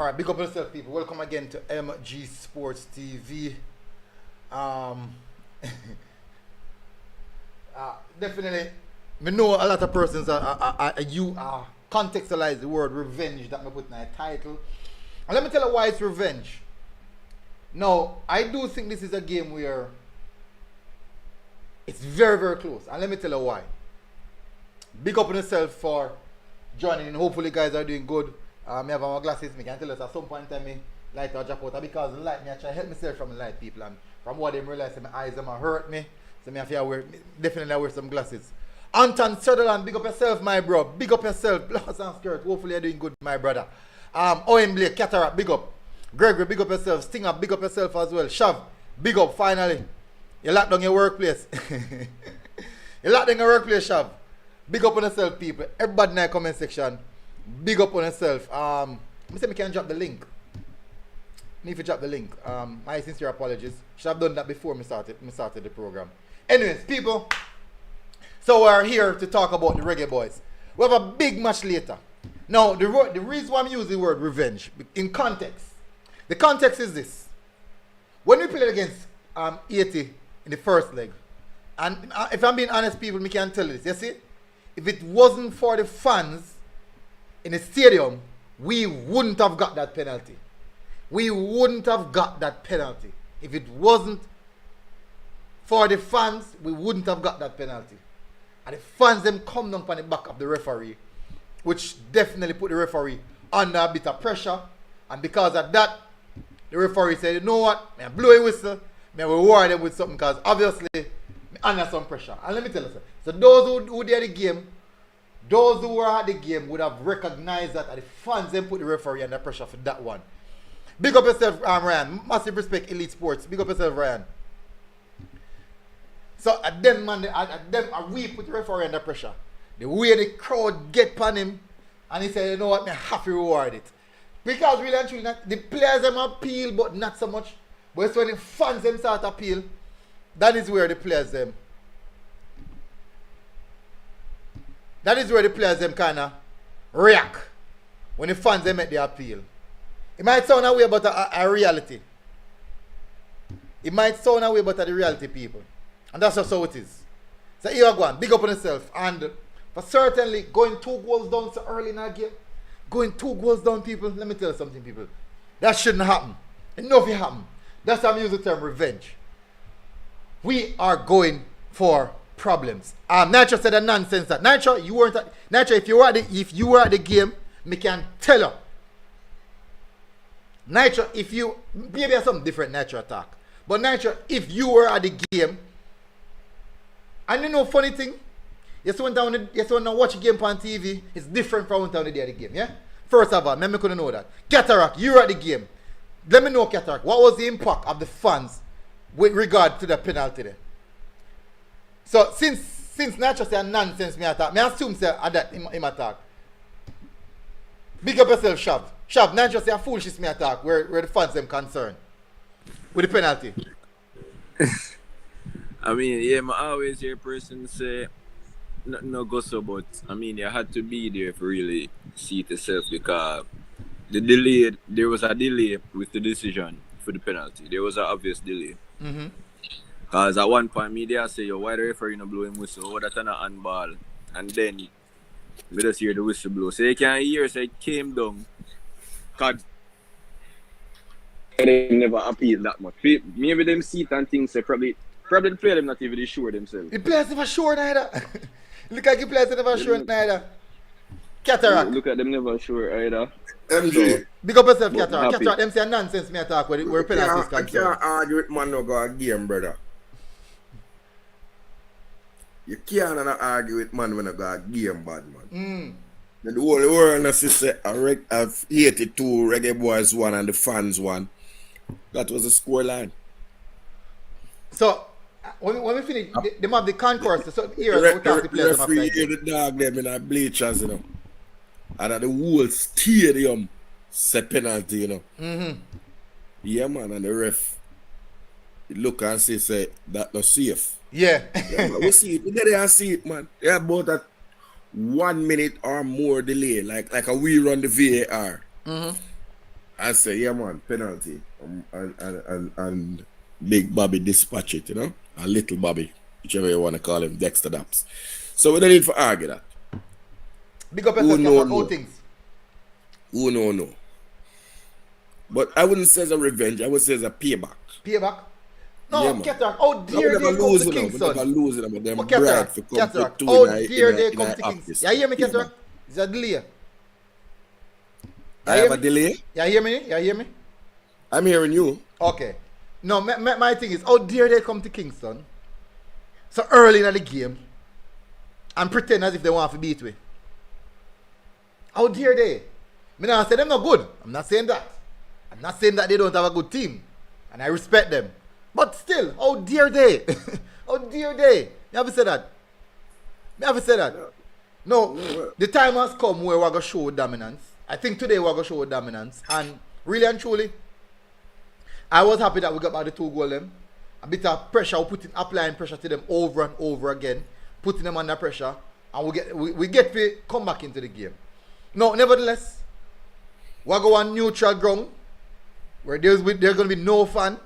Alright, big up yourself, people. Welcome again to MG Sports TV. Um, definitely, we know a lot of persons you contextualize the word revenge that I put in the title. And let me tell you why it's revenge. Now, I do think this is a game where it's very, very close. And let me tell you why. Big up on yourself for joining in. Hopefully, you guys are doing good. I have my glasses. I can tell us at some point in time, me light or drop out. Because the light, I try to help myself from the light, people. And from what they realize, my eyes them hurt me. So I have to wear, definitely wear some glasses. Anton Sutherland, big up yourself, my bro. Big up yourself. Blouse and skirt. Hopefully, you're doing good, my brother. Owen Blake, Cataract, big up. Gregory, big up yourself. Stinger, big up yourself as well. Shav, big up, finally. You locked down your workplace. You locked down your workplace, Shav. Big up on yourself, people. Everybody in the comment section, big up on yourself. Let me say I can drop the link. Need to drop the link. My sincere apologies. Should have done that before me started the program. Anyways, people. So we're here to talk about the Reggae Boyz. We have a big match later. Now, the reason why I'm using the word revenge, in context. The context is this. When we played against Haiti in the first leg, and if I'm being honest, people, me can tell you this. You see? If it wasn't for the fans in the stadium, we wouldn't have got that penalty. We wouldn't have got that penalty. If it wasn't for the fans, we wouldn't have got that penalty. And the fans them come down on the back of the referee, which definitely put the referee under a bit of pressure. And because of that, the referee said, you know what, I blow a whistle, I reward them with something because obviously I'm under some pressure. And let me tell you, so those who did the game, those who were at the game would have recognized that, and the fans then put the referee under pressure for that one. Big up yourself, Ryan. Massive respect, Elite Sports. Big up yourself, Ryan. So at them, man, we put the referee under pressure. The way the crowd get upon him, and he said, you know what, I have to reward it. Because really and truly, the players them appeal, but not so much. But it's when the fans them start appeal, that is where the players them. That is where the players them kind of react when the fans them make the appeal. It might sound away about a reality. It might sound away about the reality, people. And that's just how it is. So here you go on, big up on yourself. And for certainly going 2 goals down so early in that game, going 2 goals down, people, let me tell you something, people. That shouldn't happen. Enough it happen. That's why I'm using the term revenge. We are going for problems. Nitro said a nonsense that. Nitro, you weren't at, Nitro, if you were at the game, me can tell you. Nitro, if you, maybe have some different Nitro attack. But Nitro, if you were at the game, and you know funny thing, you see when you watch a game on TV, it's different from when you at the game, yeah? First of all, me couldn't know that. Cataract, you were at the game. Let me know, Cataract, what was the impact of the fans with regard to the penalty there? So since Nitro say nonsense me attack, me assume say that him attack. Big up yourself, Shav. Shav, Nitro say a foolishness me attack where the fans them concerned with the penalty. I mean, yeah, I always hear a person say nothing no go so, but I mean, you had to be there to really see it yourself because there was a delay with the decision for the penalty. There was an obvious delay. Because at one point, media say, yo, why the referee not blowing whistle? Oh, that's an handball. And then, we just hear the whistle blow. So you can hear, so it came down. Because they never appeal that much. Maybe them see it and things, say probably the player them not even sure themselves. The players never sure neither. Look like the players never sure neither. Cataract. Look at them never sure either. MG. Big up yourself, Cataract. Cataract, them say nonsense me attack where penalties concerned. I can't argue with man no go a game, brother. You can't argue with man when I go a game, bad man. The whole world knows say a 82 Reggae Boyz won and the fans won. That was the scoreline. So when we finish, they have the concourse. So here we talk the players. The referee hear the dog them in the bleachers, you know. And at the whole stadium say penalty, you know. Yeah, man, and the ref look and say that not safe. Yeah. We see it. We get there and see it, man. Yeah, about that 1 minute or more delay, like a we run the VAR. I say, yeah, man, penalty. And Big Bobby dispatch it, you know? And Little Bobby, whichever you want to call him, Dexter Daps. So we don't need to argue that. Big up yourself, Cataract. All things. Who no. But I wouldn't say it's a revenge. I would say it's a payback. Payback? No, Yeah, man. Cataract. How dare they come to Kingston? We never lose it, but them Oh, bride Cataract. for come Cataract. to How two dare they in come a to office. Kingston? You hear me, Cataract? Is a delay? I have a delay? You hear me? You hear me? I'm hearing you. Okay. No, my thing is, how dare they come to Kingston so early in the game and pretend as if they want to beat me? How dare they? I not say them not good. I'm not saying that. I'm not saying that they don't have a good team. And I respect them. But still, how dare they? How dare they? You have to say that. You have to say that. No, the time has come where we're going to show dominance. I think today we're going to show dominance. And really and truly, I was happy that we got back the 2 goals them. A bit of pressure, applying pressure to them over and over again, putting them under pressure, and we get to come back into the game. No, nevertheless, we're going on neutral ground where there's going to be no fan.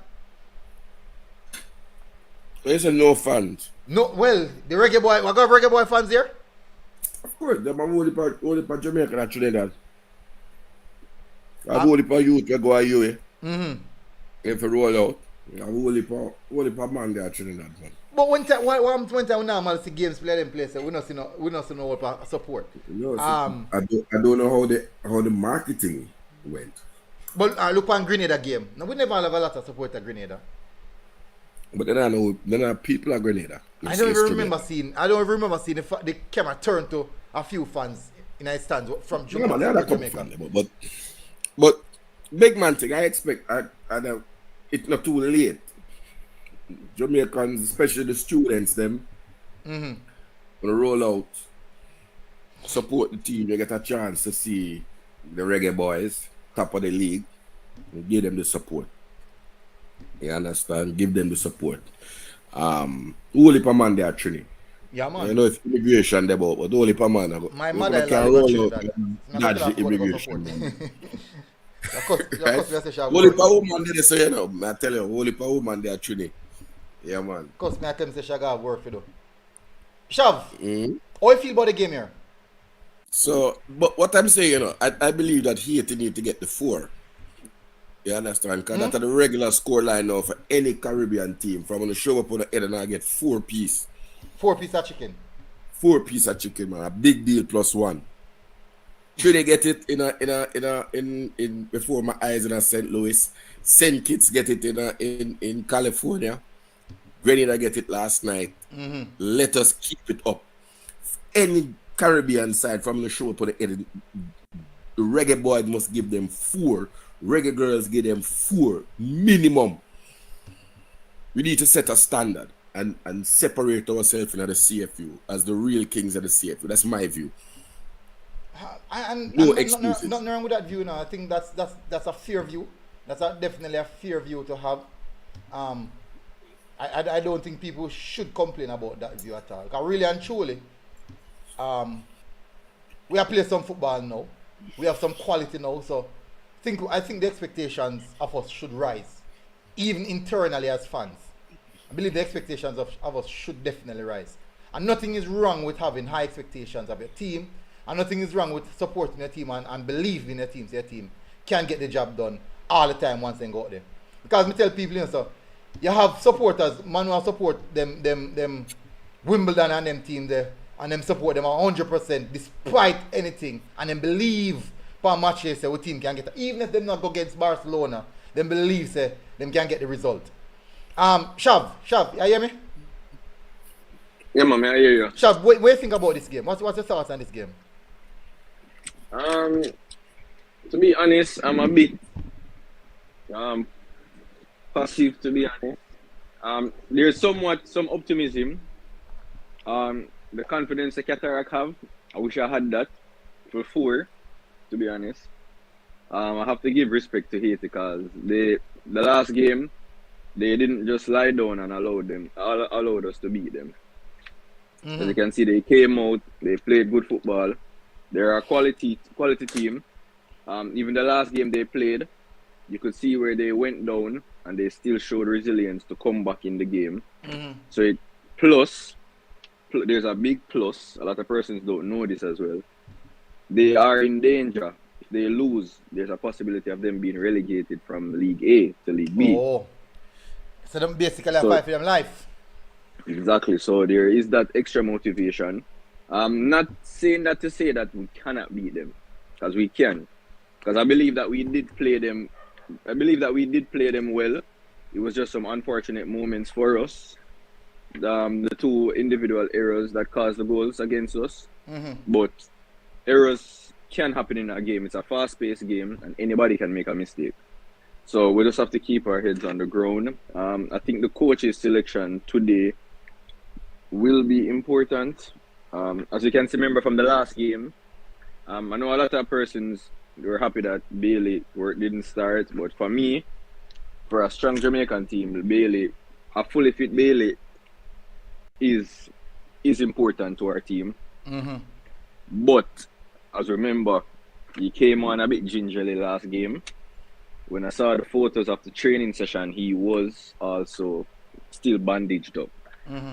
There's no fans. No, well, the Reggae Boy, we got Reggae Boy fans here. Of course, them are only for Jamaica and Trinidad. I'm only for youth, we go to UA. If you roll out, I'm only for man there Trinidad, man. But when time we normal see games play them place, we not see no support. No, I don't know how the marketing went. But look on Grenada game. Now we never have a lot of support at Grenada. But then I know people at Grenada. I don't even remember seeing the camera turn to a few fans in a stand from Jamaica. Yeah, man, but big man thing, I expect it's not too late. Jamaicans, especially the students, them gonna roll out, support the team. You get a chance to see the Reggae Boys, top of the league, and give them the support. You understand? Give them the support. Only per man there, Trini. Yeah, man. You know it's immigration there, but only per man. My mother can roll out dodge the immigration. Only per woman there, so you know, I tell you, only per woman there, Trini. Yeah, man. Because I tell you, say Shaga have work for you. Shav, how you feel about the game here? So, but what I'm saying, you know, I believe that Haiti need to get the 4. You understand? Because that's the regular score line now for any Caribbean team. From when you show up on the head and I get 4 piece. 4 piece of chicken. 4 piece of chicken, man. A big deal +1. Should they get it in before my eyes in St. Louis? St. Kitts get it in California. Grenada get it last night. Let us keep it up. Any Caribbean side from the show up on the head, the Reggae Boy must give them 4. Reggae girls give them 4 minimum. We need to set a standard and separate ourselves in the CFU as the real kings of the CFU. That's my view. No excuses. Nothing wrong with that view now. I think that's a fair view. That's definitely a fair view to have. I don't think people should complain about that view at all. Because really and truly, we are playing some football now. We have some quality now. So I think the expectations of us should rise, even internally as fans. I believe the expectations of us should definitely rise. And nothing is wrong with having high expectations of your team. And nothing is wrong with supporting your team and believing in your team. So your team can get the job done all the time once they go out there. Because I tell people, you know, so you have supporters, man who support them Wimbledon and them team there, and them support them 100% despite anything, and them believe per match they say what team can get it. Even if they not go against Barcelona, them believe say them can get the result. Shav, you hear me? Yeah, man, I hear you. Shav, what do you think about this game? What's your thoughts on this game? To be honest, I'm a bit passive, to be honest. There's some optimism. The confidence the Cataract have, I wish I had that for 4, to be honest. I have to give respect to Haiti because the last game they didn't just lie down and allowed us to beat them. As you can see, they came out, they played good football. They're a quality team. Even the last game they played, you could see where they went down and they still showed resilience to come back in the game. So it plus, there's a big plus. A lot of persons don't know this as well. They are in danger. If they lose, there's a possibility of them being relegated from League A to League B. Oh. So them basically fight for them life. Exactly. So there is that extra motivation. I'm not saying that to say that we cannot beat them, because we can. Because I believe that we did play them. I believe that we did play them well. It was just some unfortunate moments for us. The two individual errors that caused the goals against us. But errors can happen in a game. It's a fast-paced game, and anybody can make a mistake. So we just have to keep our heads on the ground. I think the coach's selection today will be important. As you can see, remember from the last game, I know a lot of persons were happy that Bailey work didn't start, but for me, for a strong Jamaican team, Bailey, a fully fit Bailey is important to our team. But as remember, he came on a bit gingerly last game. When I saw the photos of the training session, he was also still bandaged up.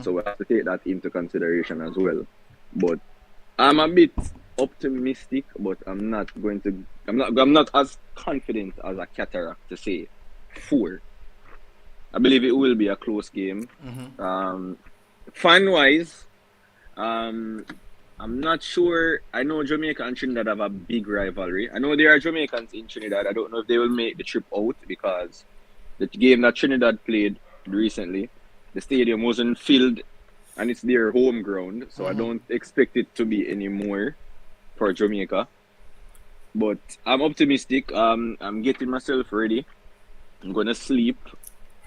So we have to take that into consideration as well. But I'm a bit optimistic, but I'm not as confident as a Cataract to say 4. I believe it will be a close game. Fan-wise, I'm not sure. I know Jamaica and Trinidad have a big rivalry. I know there are Jamaicans in Trinidad. I don't know if they will make the trip out, because the game that Trinidad played recently, the stadium wasn't filled and it's their home ground. So I don't expect it to be any more for Jamaica. But I'm optimistic. I'm getting myself ready. I'm going to sleep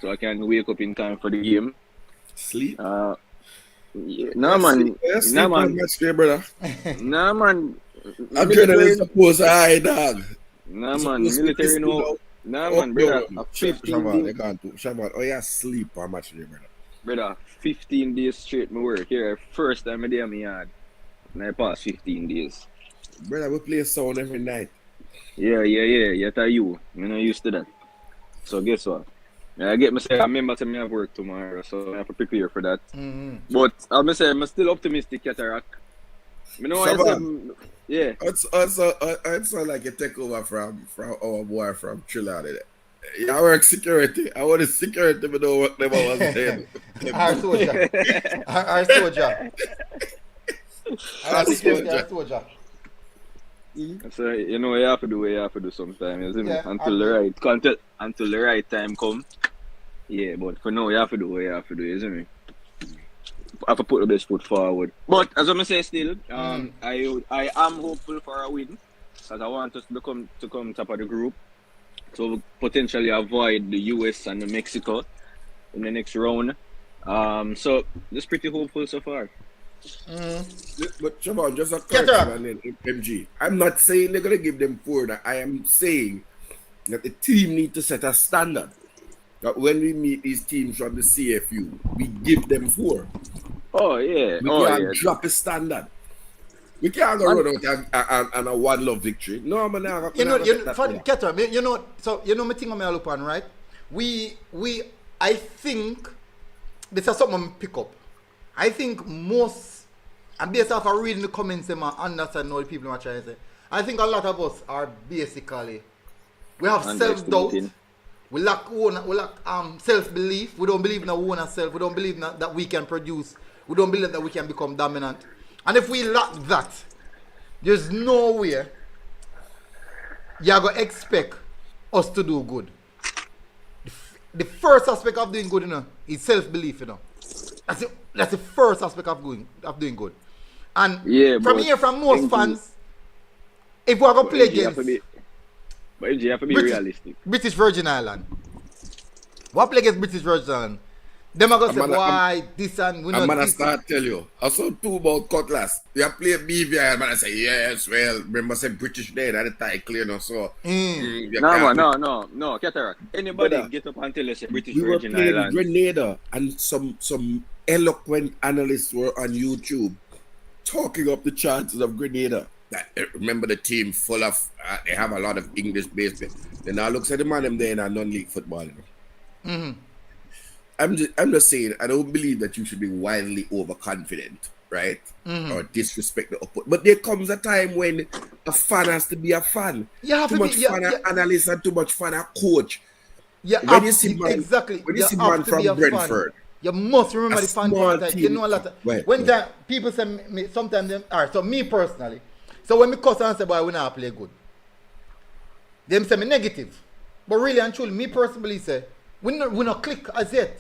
so I can wake up in time for the game. Sleep? Yeah, nah, man. Nah, man. Match day, brother. Nah, man. I'm journalist supposed to hide, dog. Nah, man. Military no. Nah, man, brother. 15 days. Shaman, oh yeah, sleep on match day, brother. Brother, 15 days straight me work here. First time I day in my yard. And I pass 15 days. Brother, we play sound every night. Yeah. Yet are you. I'm not used to that. So guess what? I get myself, I remember to me have work tomorrow, so I have to prepare for that. But I'm still optimistic, Cataract. You know what I said? Yeah. It's like a takeover from our boy from Trinidad. I work security. I want security, but don't work never was dead. Our soldier. Our soldier. Our security, our soldier. So you know what you have to do what you have to do sometimes, isn't it? Until the right time come. Yeah, but for now you have to do what you have to do, isn't it? I have to put the best foot forward. But as I say still, I am hopeful for a win, because I want us to come top of the group. So potentially avoid the US and the Mexico in the next round. So just pretty hopeful so far. But Siobhan, just a correction, MG. I'm not saying they're gonna give them 4. I am saying that the team need to set a standard. That when we meet these teams from the CFU, we give them 4. Oh yeah. We can't drop a standard. We can't go run out and a 1-0 victory. No, man. Ketra, you know me thing I'm look on, right? I think this is something I pick up. I think most, and based off of reading the comments, I understand what the people are trying to say. I think a lot of us are basically, we have self-doubt. We lack self-belief. We don't believe in our own self. We don't believe that we can produce. We don't believe that we can become dominant. And if we lack that, there's no way you're going to expect us to do good. The first aspect of doing good, is self-belief, That's the first aspect of doing good. And from most fans, if we are going to play against... But you have to be realistic. British Virgin Island. What play against British Virgin Island? Them are going to say, why, this and... I'm going to start tell you. I saw 2 about Cutlass. You have played BVI, I'm going to say, yes, well, remember say British there at the title, so... No, Cataract. Anybody get up and tell us British Virgin Island. We were playing Grenada, and some eloquent analysts were on YouTube talking up the chances of Grenada. remember the team full of, they have a lot of English-based players. Then I look at the man them there in a non-league football. You know? Mm-hmm. I'm just saying, I don't believe that you should be wildly overconfident, right? Mm-hmm. Or disrespect the opponent. But there comes a time when a fan has to be a fan. You have too to much be, fun analyst and too much fun coach. Yeah, When you see man, exactly. when you see man from Brentford, you must remember the fan contact. You know a lot of when people say me sometimes them so me personally. So when me cuss and say boy we not play good. Them say me negative. But really and truly, me personally say we not click as yet.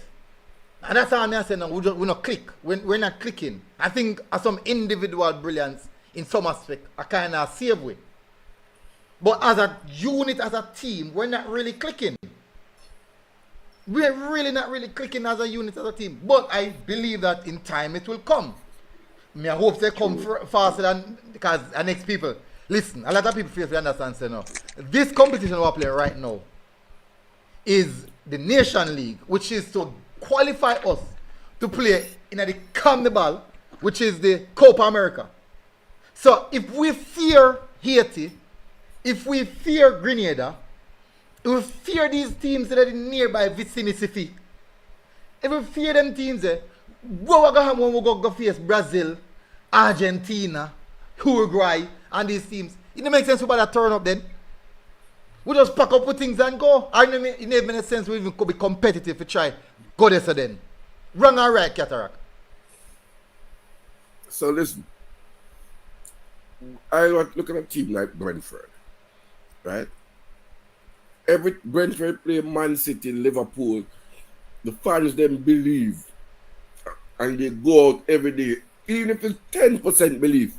And that's how I say now we not click. We're not clicking. I think some individual brilliance in some aspect are kinda save way. But as a unit, as a team, we're not really clicking. We're really not really clicking as a unit, as a team. But I believe that in time it will come. I hope they come faster than because the next people. Listen, a lot of people feel to understand. Say no. This competition we're playing right now is the Nation League, which is to qualify us to play in the Carnival, which is the Copa America. So if we fear Haiti, if we fear Grenada, if we fear these teams that are in nearby vicinity, if we fear them teams, what we go have when we go face Brazil, Argentina, Uruguay, and these teams? It don't make sense for that turn up then. We just pack up with things and go. I know it never makes sense we even could be competitive to try go there so then. Wrong or right, Cataract? So listen, I look at a team like Brentford, right? Every Brentford play Man City, Liverpool, the fans them believe and they go out every day. Even if it's 10% belief,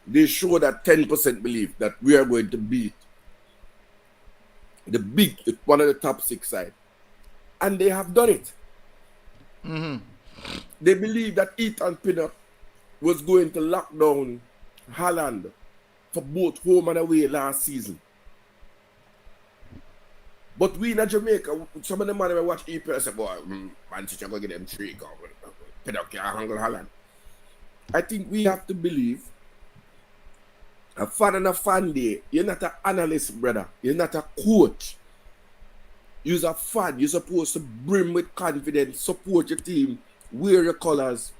they show that 10% belief that we are going to beat one of the top 6 side. And they have done it. Mm-hmm. They believe that Ethan Pinnock was going to lock down Haaland for both home and away last season. But we in Jamaica, some of the man who watch EPL say, boy, Man City going to get them 3 goals. Pinnock can't handle Haaland. I think we have to believe a fan and a fan day. You're not an analyst, brother. You're not a coach. You're a fan. You're supposed to brim with confidence, support your team, wear your colors,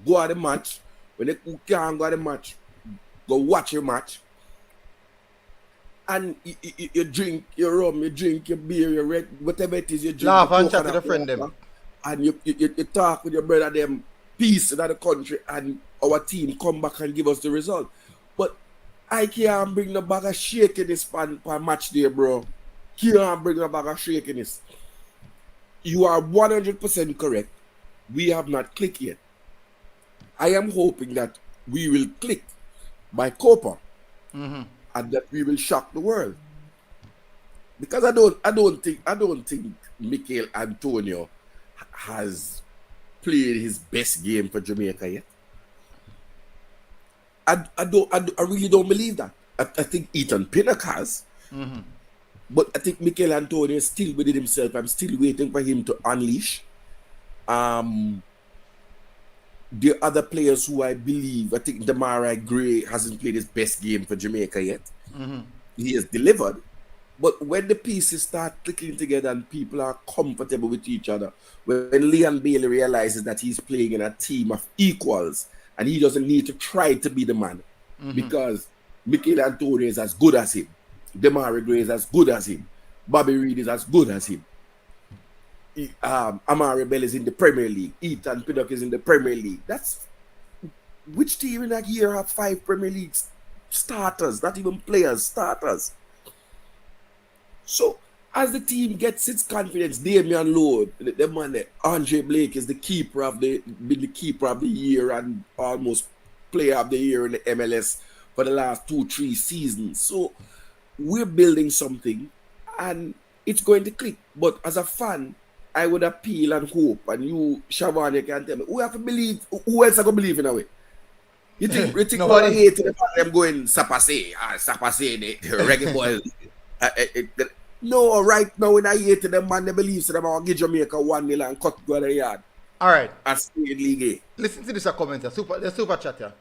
go at the match. When you can't go at the match, go watch your match. And you drink your rum, you drink your beer, your red, whatever it is, you drink. Laugh and chat to the friend them. And you talk with your brother them, peace in the country, and our team come back and give us the result. But I can't bring the bag of shakiness per match day, bro. Can't bring the bag of shakiness. You are 100% correct. We have not clicked yet. I am hoping that we will click by Copa, and that we will shock the world. Because I don't think Mikel Antonio has played his best game for Jamaica yet. I really don't believe that. I think Ethan Pinnock has. Mm-hmm. But I think Mikel Antonio is still within himself. I'm still waiting for him to unleash. The other players who I think Demarai Gray hasn't played his best game for Jamaica yet. Mm-hmm. He has delivered. But when the pieces start clicking together and people are comfortable with each other, when Leon Bailey realizes that he's playing in a team of equals and he doesn't need to try to be the man, because Mikel Antonio is as good as him, Demarai Gray is as good as him, Bobby Reid is as good as him, Amari Bell is in the Premier League, Ethan Pinnock is in the Premier League. That's which team in that year have 5 Premier League starters, not even players, starters. So as the team gets its confidence, Damian Lord, the man there, Andre Blake is the keeper of the year and almost player of the year in the MLS for the last 2-3 seasons. So we're building something and it's going to click. But as a fan, I would appeal and hope, and you, Siobhan, you can tell me, who have to believe, who else are going to believe in a way? You think nobody hated the fact them going Sapase, the Reggae Boyz. No, right now when I hate them, man, they believe so them I'll give Jamaica 1-0 and cut go to the yard. All right. And stay in league. Listen to this comment here. The super chat here.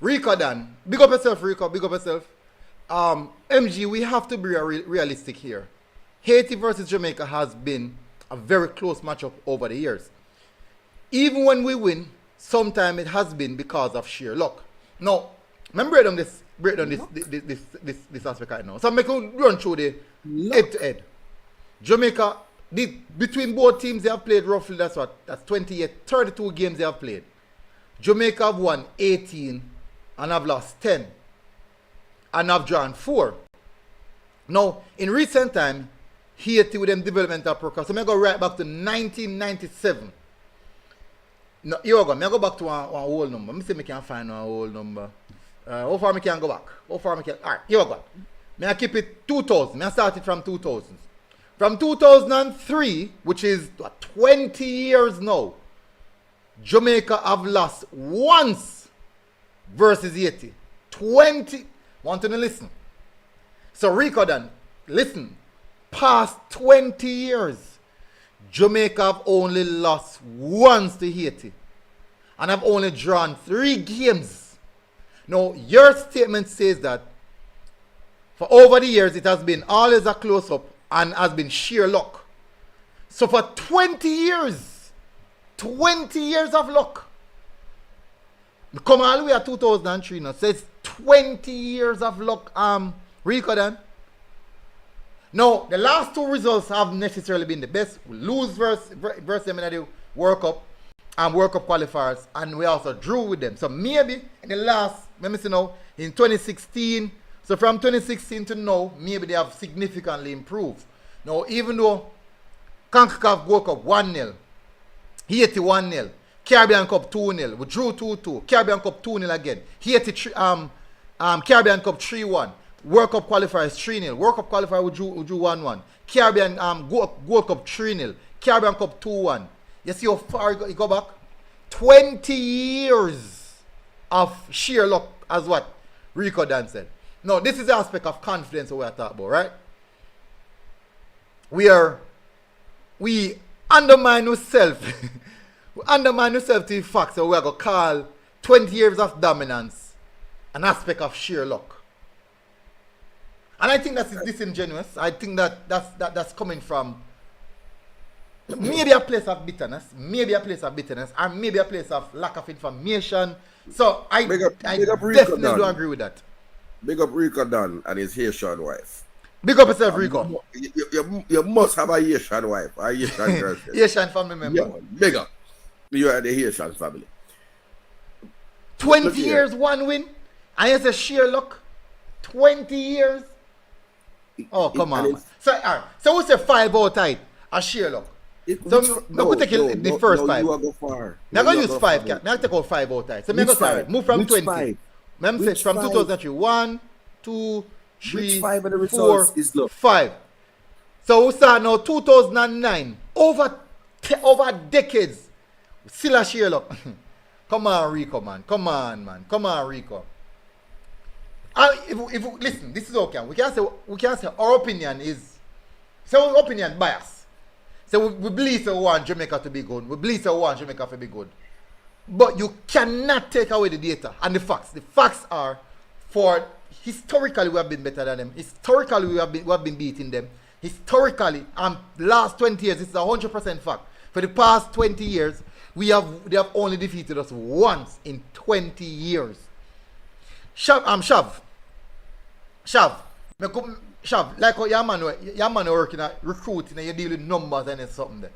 Rico Dan, big up yourself, Rico, big up yourself. MG, we have to be realistic here. Haiti versus Jamaica has been a very close matchup over the years. Even when we win, sometimes it has been because of sheer luck. Now, remember break down this aspect right now. So I'm going to run through the head-to-head. Jamaica, between both teams, they have played roughly, that's 32 games they have played. Jamaica have won 18 and have lost 10 and have drawn 4. Now, in recent time, Haiti with them developmental program. So I'm going to go right back to 1997. No, here we go. I go back to one whole number. Let me see if I can find one whole number. How far I can go back? Alright, here we go. I keep it 2000. I start it from 2000. From 2003, which is 20 years now, Jamaica have lost once versus Haiti. 20. Want to listen? So Rico then, listen. Past 20 years, Jamaica have only lost once to Haiti. And have only drawn 3 games. Now, your statement says that for over the years, it has been always a close-up and has been sheer luck. So for 20 years of luck. Come all the way at 2003 now. So it's 20 years of luck, Rico then. Now, the last 2 results have necessarily been the best. We lose versus them in the World Cup and World Cup qualifiers, and we also drew with them. So maybe in the last, let me see now, in 2016, so from 2016 to now, maybe they have significantly improved. Now, even though Concacaf World Cup 1-0, Haiti 1-0, Caribbean Cup 2-0, we drew 2-2, Caribbean Cup 2-0 again, Haiti Caribbean Cup 3-1. World Cup qualifiers 3-0. World Cup qualifier we drew 1-1. Caribbean Gold Cup 3-0. Caribbean Cup 2-1. You see how far you go back? 20 years of sheer luck, as what Rico Dan said. Now, this is the aspect of confidence we are talking about, right? We undermine ourselves. We undermine ourselves to the fact that we are going to call 20 years of dominance an aspect of sheer luck. And I think that's disingenuous. I think that's coming from maybe a place of bitterness, and maybe a place of lack of information. So I definitely don't agree with that. Big up Rico Dan and his Haitian wife. Big up yourself, Rico. You must have a Haitian wife, a Haitian girlfriend. Haitian family member. Yeah, big up. You are the Haitian family. 20 years, 1 win. And it's a sheer luck. 20 years. Oh, come on. So we say 5 out tight. A sheer luck. No, take the first 5. You are go far. I'm going to use 5. I'm going to take out 5 out tight. So I'm going to move from 20. I'm say from 2003. 1, 2, 3, 4, 5. So we start now 2009. Over decades. Still a sheer luck. Come on, Rico, man. Come on, Rico. If listen, this is okay. We can say our opinion is, so our opinion bias. So we believe we want Jamaica to be good. We believe we want Jamaica to be good. But you cannot take away the data and the facts. The facts are, for historically we have been better than them. Historically we have been beating them. Historically, last 20 years, this is 100% fact. For the past 20 years, they have only defeated us once in 20 years. Shav, like how your man working at recruiting and you deal with numbers and something there.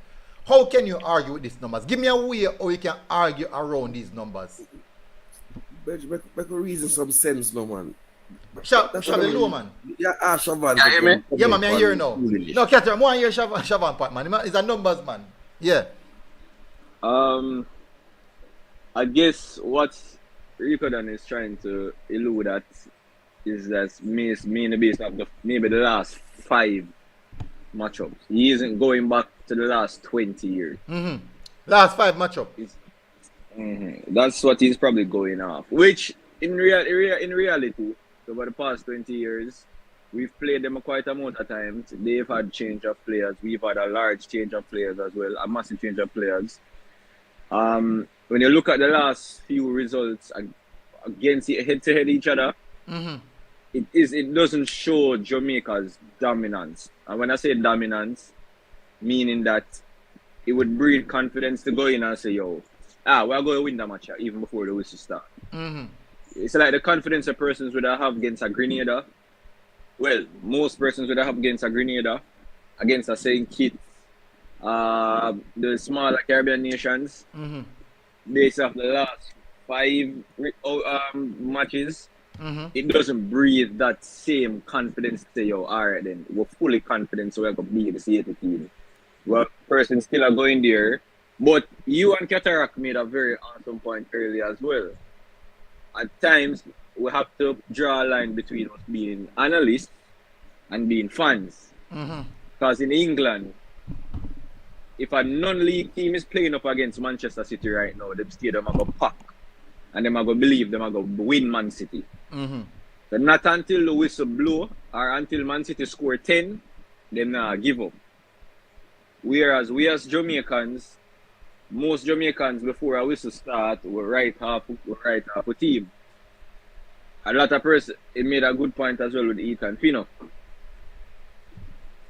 How can you argue with these numbers? Give me a way how you can argue around these numbers. Make a reason some sense, no man. Shav, hello, man. Yeah, Shavan. Yeah, man. Yeah, man, I'm here now. No, Catherine, I want to hear Shavan part, man. He's a numbers man. Yeah. I guess what Rico Dan is trying to elude at is that mainly based on maybe the last 5 matchups. He isn't going back to the last 20 years. Mm-hmm. Last 5 matchups. That's what he's probably going off. Which in reality, over the past 20 years, we've played them quite a amount of times. They've had change of players. We've had a large change of players as well, a massive change of players. When you look at the last few results against head to head each other, it doesn't show Jamaica's dominance. And when I say dominance, meaning that it would breed confidence to go in and say, yo, we're going to win the match even before the whistle start. It's like the confidence a persons would have against a Grenada. Well, most persons would have against a Grenada, against a St. Kitts, the smaller Caribbean nations, based off the last 5 matches. It doesn't breathe that same confidence to say, yo, all right, then we're fully confident, so we're going to beat the Haiti team. Well, persons still are going there, but you and Cataract made a very awesome point earlier as well. At times, we have to draw a line between us being analysts and being fans. Because in England, if a non-league team is playing up against Manchester City right now, the stadium are going to pack. And them are going to believe them are going to win Man City. So not until the whistle blow or until Man City score 10, then give up. Whereas we as Jamaicans, most Jamaicans before a whistle start will write half a team. A lot of persons, it made a good point as well with Ethan Pino.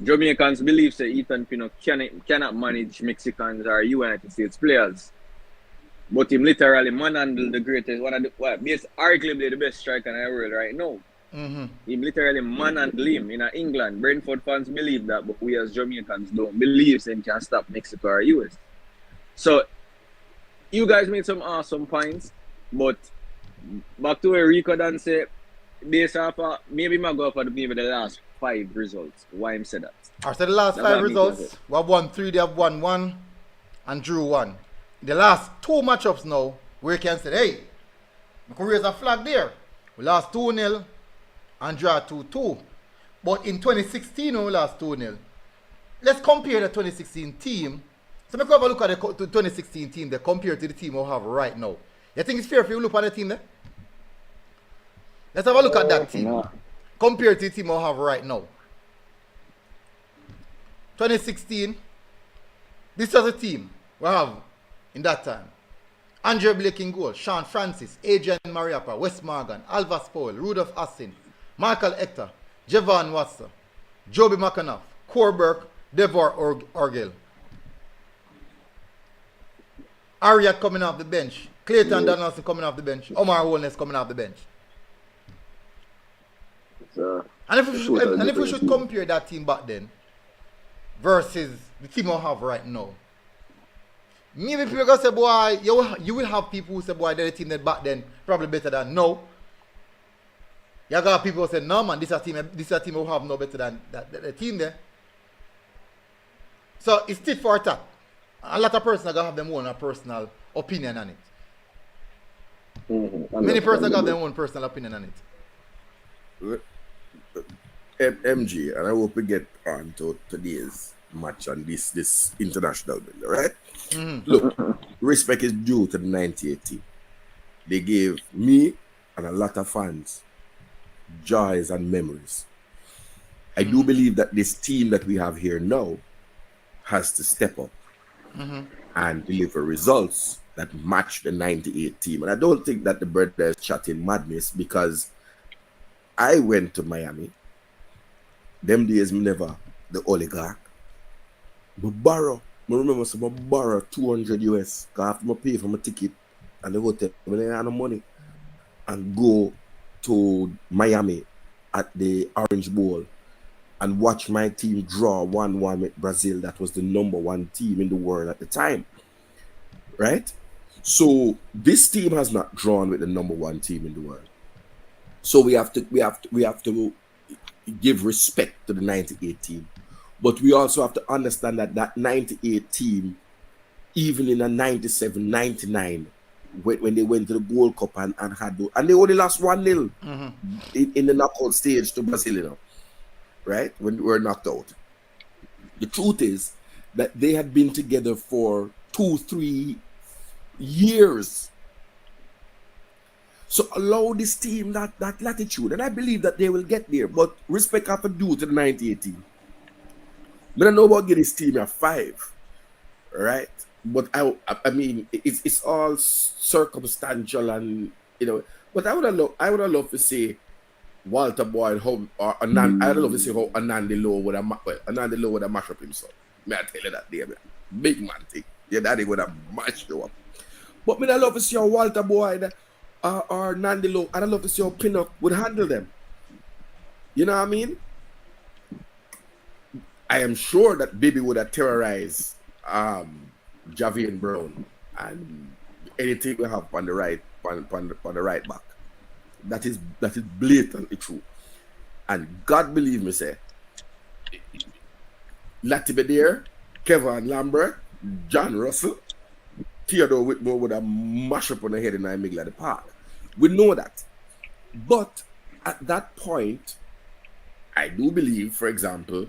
Jamaicans believe that Ethan Pino cannot manage Mexicans or United States players. But him literally manhandled the greatest, arguably the best striker in the world right now. He literally manhandled him in England. Brentford fans believe that, but we as Jamaicans don't believe he can stop Mexico or US. So, you guys made some awesome points, but back to where Rico Dan said, based off maybe I go for maybe the last 5 results. Why him said that? After the last 5 results, we have won 3, they have won 1 and drew 1. The last 2 matchups now, where you can say, hey, we can raise a flag there. We lost 2-0 and draw 2-2. But in 2016, we lost 2-0. Let's compare the 2016 team. So let's have a look at the 2016 team they compare to the team we have right now. You think it's fair if you look at the team there? Let's have a look at that team. Compared to the team we have right now. 2016, this was a team we have in that time. Andre Blake in goal, Sean Francis, Adrian Mariappa, Wes Morgan, Alvas Powell, Rudolph Astin, Michael Hector, Javon Watson, Joby McAnuff, Corburke, Devor Orgel. Ariat coming off the bench, Clayton Donaldson coming off the bench, Omar Holness coming off the bench. And if we should compare that team back then versus the team we have right now, maybe people gonna say, boy, you will have people who say, boy, the team that back then probably better than now. You got people who say, no man, this is a team who have no better than the team there. So it's tit for tat. A lot of persons are gonna have their own personal opinion on it. Many persons have their own personal opinion on it. MG, and I hope we get on to today's match on this international build, right? Look, respect is due to the 98 team. They gave me and a lot of fans joys and memories. I do believe that this team that we have here now has to step up and deliver results that match the 98 team. And I don't think that the brother is chatting madness, because I went to Miami. Them days, me never the oligarch. I remember I borrow 200 US. I have to pay for my ticket and the hotel. When I had no money, and go to Miami at the Orange Bowl and watch my team draw 1-1 with Brazil. That was the #1 team in the world at the time, right? So this team has not drawn with the #1 team in the world. So we have to give respect to the 98 team. But we also have to understand that 98 team, even in a 97, 99, when they went to the Gold Cup and they only lost 1-0 in the knockout stage to Brazil, you know, right? When we were knocked out. The truth is that they had been together for 2-3 years. So allow this team that latitude, and I believe that they will get there. But respect have to do to the 98 team. I don't know about getting this team at 5, right? But I mean, it's all circumstantial, and you know, But I would have loved to see Walter Boyd I would love to see how Anandi Lowe would have Anandi Lowe would have mashed up himself. May I tell you that there, man. Big man thing. Yeah, daddy would have mashed you up. But me I love to see how Walter Boyd or Nandi Lowe, I'd love to see how Pinnock would handle them. You know what I mean? I am sure that Baby would have terrorized Javian Brown and anything we have on the right on the right back. That is blatantly true. And God believe me, say Latibe there, Kevin Lambert, John Russell, Theodore Whitmore would have mashed up on the head in the middle of the park. We know that. But at that point, I do believe, for example,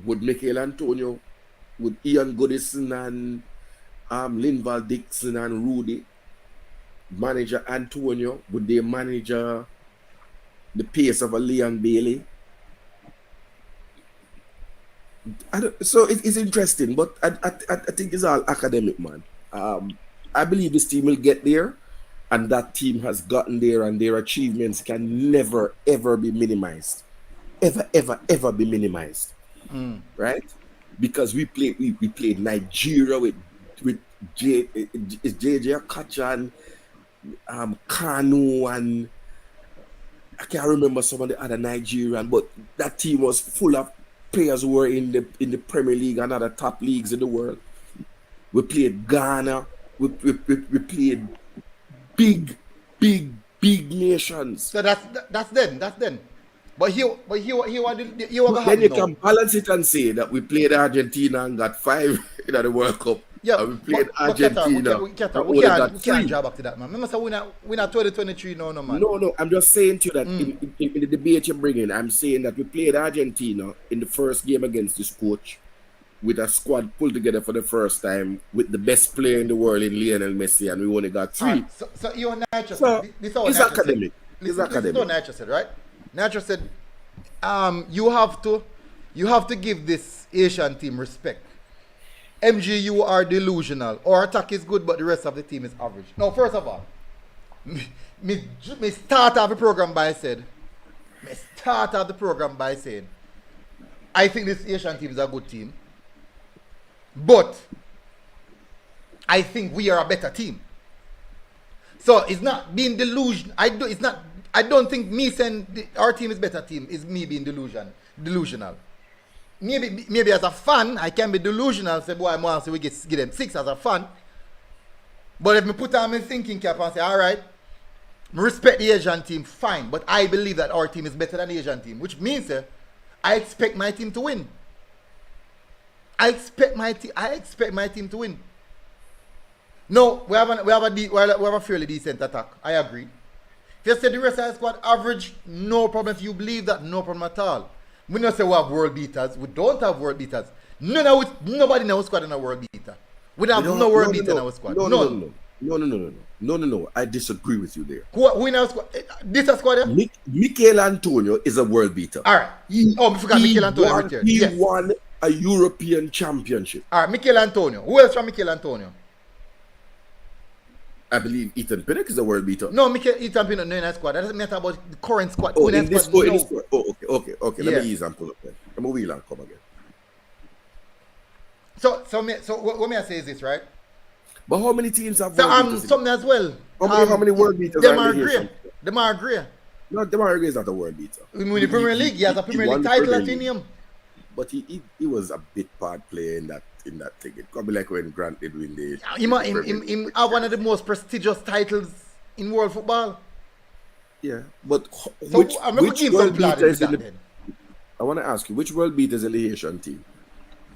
would Michael Antonio, would Ian Goodison and Linval Dixon and Rudy manager Antonio? Would they manage the pace of a Leon Bailey? So it's interesting, but I think it's all academic, man. I believe this team will get there, and that team has gotten there, and their achievements can never, ever be minimized. Ever be minimized. Right? Because we played Nigeria with JJ Akacha and Kanu, and I can't remember some of the other Nigerian, but that team was full of players who were in the Premier League and other top leagues in the world. We played Ghana. We played big nations. So that's then. But here then you can balance it and say that we played Argentina and got 5 in the World Cup. Yeah, and we played Argentina. We can't draw back to that, man. Remember, so we're not 2023 no, man. No, I'm just saying to you that in the debate you're bringing, I'm saying that we played Argentina in the first game against this coach with a squad pulled together for the first time with the best player in the world in Lionel Messi, and we only got 3. Right, so you're natural. So it's academic. It's academic. This is what Nature said, right? Nature said, you have to give this Asian team respect. MG, you are delusional. Our attack is good, but the rest of the team is average. Now, first of all, me start off the program by saying, I think this Asian team is a good team, but I think we are a better team. So it's not being delusional. I don't think me saying our team is better team is me being delusional. Maybe as a fan, I can be delusional, say, boy, I want to give them 6 as a fan. But if me put on my thinking cap and say, all right, I respect the Asian team, fine. But I believe that our team is better than the Asian team, which means I expect my team to win. I expect my team to win. No, we have a fairly decent attack. I agree. If you say the rest of the squad average, no problem. If you believe that, no problem at all. We don't say we have world beaters. We don't have world beaters. Nobody in our squad is a world beater. We don't have no world beater in our squad. No. I disagree with you there. Who in our squad? This a squad? Michael Antonio is a world beater. All right. We forgot Michael Antonio. He won a European championship. All right, Michael Antonio. Who else from Michael Antonio? I believe Ethan Pinnock is a world beater. No, Ethan Pinnock no in that squad. That doesn't matter about the current squad. Oh, in this squad. Oh, okay. Yeah. Let me ease and pull up then. Let me wheel and come again. So what may I say is this, right? But how many teams have world beaters? Something as well. How many world beaters are here? Demar Gray. No, Demar Gray is not a world beater. In the Premier League, he has a Premier League title at him. But he was a big part player in that thing. It could be like when Grant did win the. He have one of the most prestigious titles in world football. Yeah, but so which world beater is in the? I want to ask you, which world beater is in the Asian team?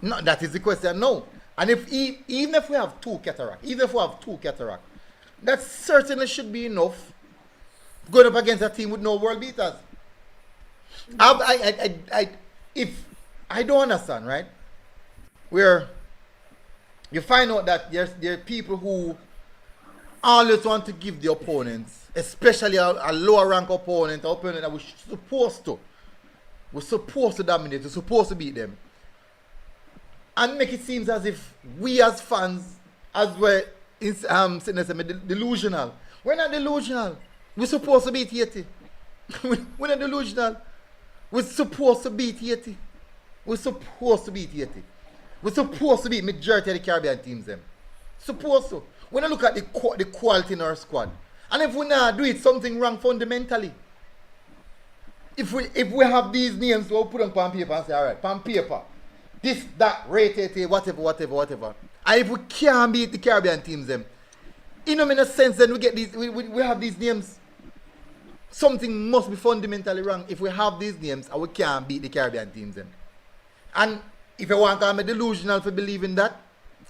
No, that is the question. No, and even if we have 2 cataract, that certainly should be enough going up against a team with no world beaters. I don't understand, right? Where you find out that there are people who always want to give the opponents, especially a lower rank opponent, an opponent that we're supposed to dominate, we're supposed to beat them, and make it seem as if we as fans, as we're delusional. We're not delusional. We're supposed to beat Haiti. We're not delusional. We're supposed to beat Haiti. We're supposed to beat Haiti. We're supposed to beat majority of the Caribbean teams them. Supposed to. When I look at the quality in our squad, and if we not do it, something wrong fundamentally. If we have these names, we'll put them on paper and say, all right, on paper, this, that, rate, whatever. And if we can't beat the Caribbean teams them, in a sense, then we get these, we have these names. Something must be fundamentally wrong if we have these names and we can't beat the Caribbean teams then. And if I want to call me delusional for believing that,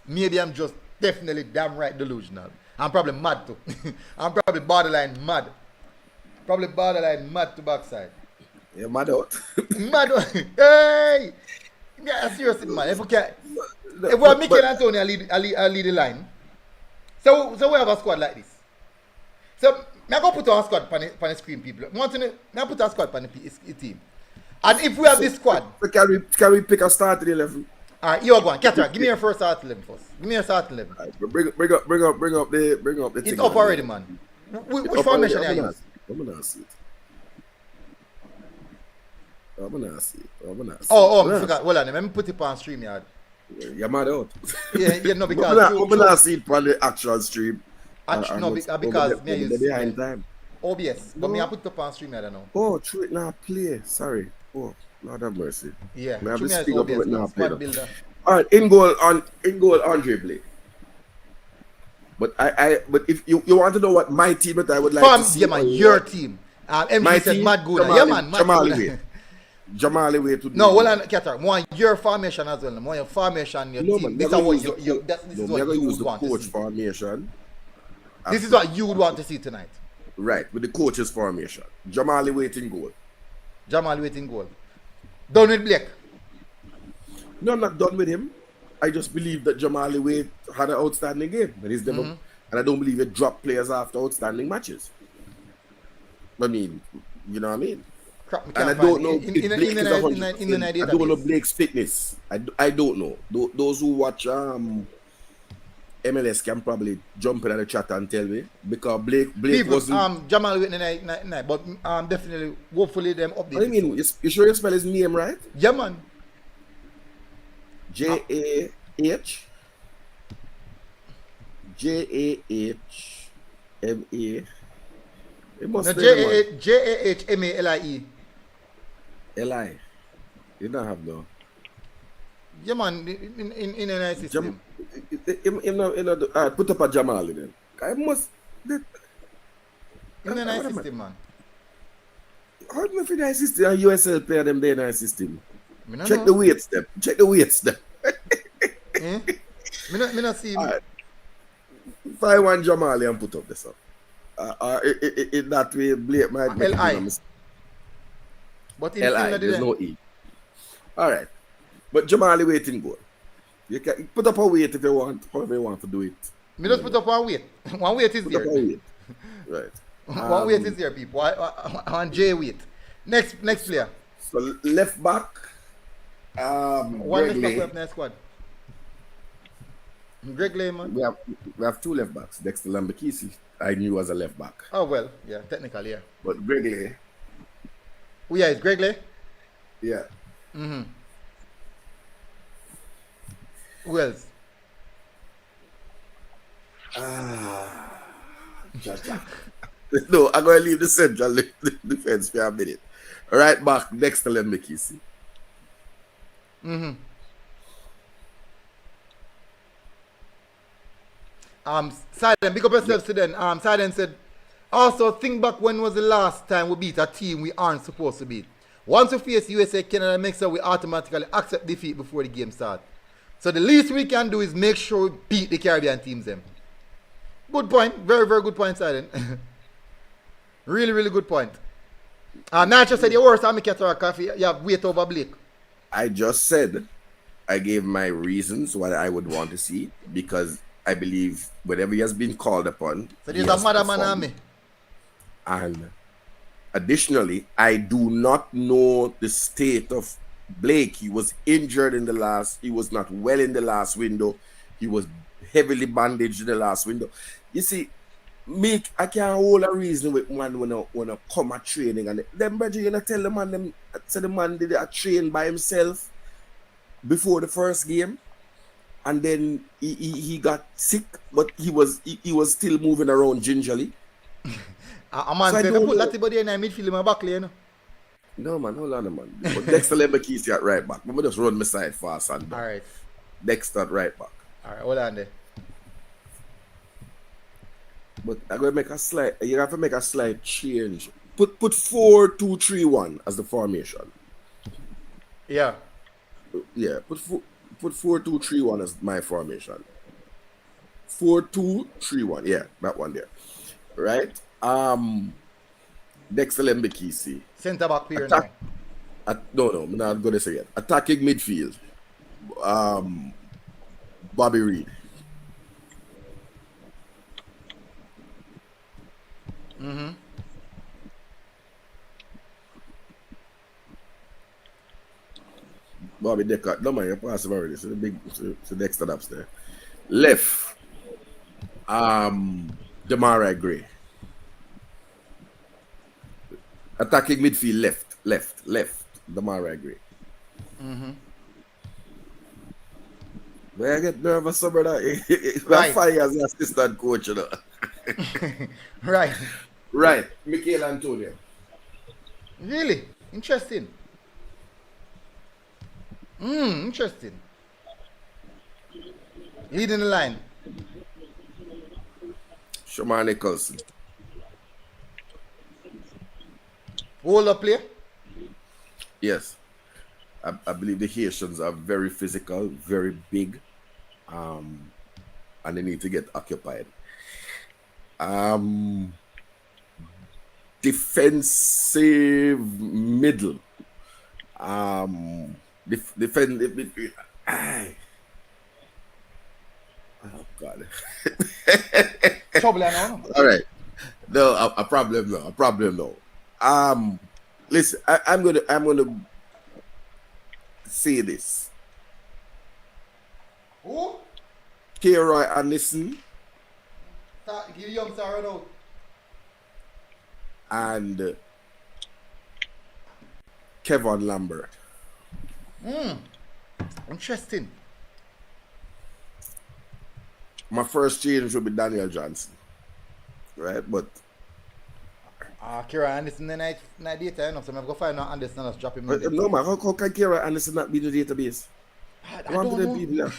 maybe I'm just definitely damn right delusional. I'm probably mad too. I'm probably borderline mad. Probably borderline mad to backside. You're mad out. Mad out. Hey! Yeah, seriously, man. If we have Mikel Antonio lead the line, so we have a squad like this. So, I'm going to put our squad on the screen, people. I'm going to put our squad on the team. And if we have this squad... Can we pick a starting 11? Alright, you're going. Catherine, give me your first starting 11 first. Give me your starting 11. Right, bring up the It's thing up already, man. Which formation are you using? I'm going to see it. I'm going to see it. Oh, I forgot. Hold on, let me put it on stream, yard. You're mad out. Yeah, no, because... I'm going to see it on the actual stream. No, because me use behind time. OBS, but me I put it up on stream, I don't know. Oh, true it now play. Sorry. Oh, Lord have mercy. Yeah, me have true to me speak as up OBS, now play. squad builder. Alright, in goal Andre play. But but if you want to know what my team that I would like to see. Yeah, man, your team. My said team, Mad Guna. Yeah, man, Mad Guna. Jamali way to do. No, hold on, Qatar. More your formation as well. More your formation, your team. Man, This is what you use the want coach to see. formation. This is what you would want to see tonight. Right, with the coach's formation. Jamali waiting goal. Jamal waiting goal. Done with Blake. No, I'm not done with him. I just believe that Jamali Wade had an outstanding game. But he's never, and I don't believe it dropped players after outstanding matches. I mean, you know what I mean? Crap, And I don't know if Blake is 100%. I don't know Blake's fitness. I don't know. Those who watch MLS can probably jump in the chat and tell me, because Blake people, wasn't. Jamal with night, but definitely, hopefully them update. What do you mean? You sure you spell his name right? Yeah, man. Jahmale. It must No, be Jahmale. Li. You don't have no. Yeah, man. In a nice system. Put up a Jamali then. I must. In a nice system, man. How do you feel nice system? A USL player them there nice system. Check the the weight step. Check the weight step. Me not see. Right. If I want Jamali and put up this up. In that way, Blake might make L.I. But in L.I. There's no E. Alright. But Jamali waiting goal. You can put up a weight if you want, however you want to do it. Me just put up one weight. One weight is there. Right. One weight is there, people. One J weight. Next player. So left back. One left back we have in the squad. Greg Lehman. We have two left backs. Dexter Lambakisi, I knew as a left back. Oh well, yeah, technically, yeah. But Greg Lay. Oh yeah, it's Greg Lay? Yeah. Who else? No, I'm going to leave the central defense for a minute. Right back, next to Lembekisi. Silent, big up yourself to then. Silent said, also think back when was the last time we beat a team we aren't supposed to beat. Once we face USA, Canada, Mexico, we automatically accept defeat before the game starts. So the least we can do is make sure we beat the Caribbean teams them. Good point. Very, very good point, Silent. Really, really good point. Nacho said your worst Jamaica Concacaf, you have weight over Blake. I just said I gave my reasons what I would want to see, because I believe whatever he has been called upon. So there's a madam and army. And additionally, I do not know the state of Blake. He was injured in the last, he was not well in the last window. He was heavily bandaged in the last window. You see, I can't hold a reason with man when I come at training and them brother you know tell the man them say the man did a train by himself before the first game and then he got sick but he was still moving around gingerly. A man So can put that body in the midfield in my back lane. No man, hold on man. But Dexter Lembeke's at right back. Let me just run my side fast and Alright. Dexter at right back. Alright, hold on there. But I'm gonna make a slight. You have to make a slight change. Put 4-2-3-1 as the formation. Yeah. Yeah. Put 4-2-3-1 as my formation. 4-2-3-1. Yeah, that one there. Right. Dexter Lembekisi. Centre back player now. No, I'm not gonna say it. Attacking midfield. Bobby Reed. Bobby Decker. No man, you pass him already. So the big so Dexter that's there. Left. Demarai Gray. Attacking midfield left. Demarai Gray. When I get nervous, so brother, Right. fire as the assistant coach, you know. Right. Right. Michael Antonio. Really? Interesting. Interesting. Leading the line. Shamar Nicholson. Hold up player. Yes. I believe the Haitians are very physical, very big, and they need to get occupied. Defensive middle. Defensive midfield. Oh God. Trouble now. All right. No, a problem now. Listen, I'm gonna say this. Who? K-Roy Anderson Give young Sarah out. and Kevin Lambert. Interesting. My first change would be Daniel Johnson. Right? But Kira Anderson the night data enough, so I'm going to find out Anderson and just drop him in there. no man, how can K-Roy Anderson not be in the database? I don't know.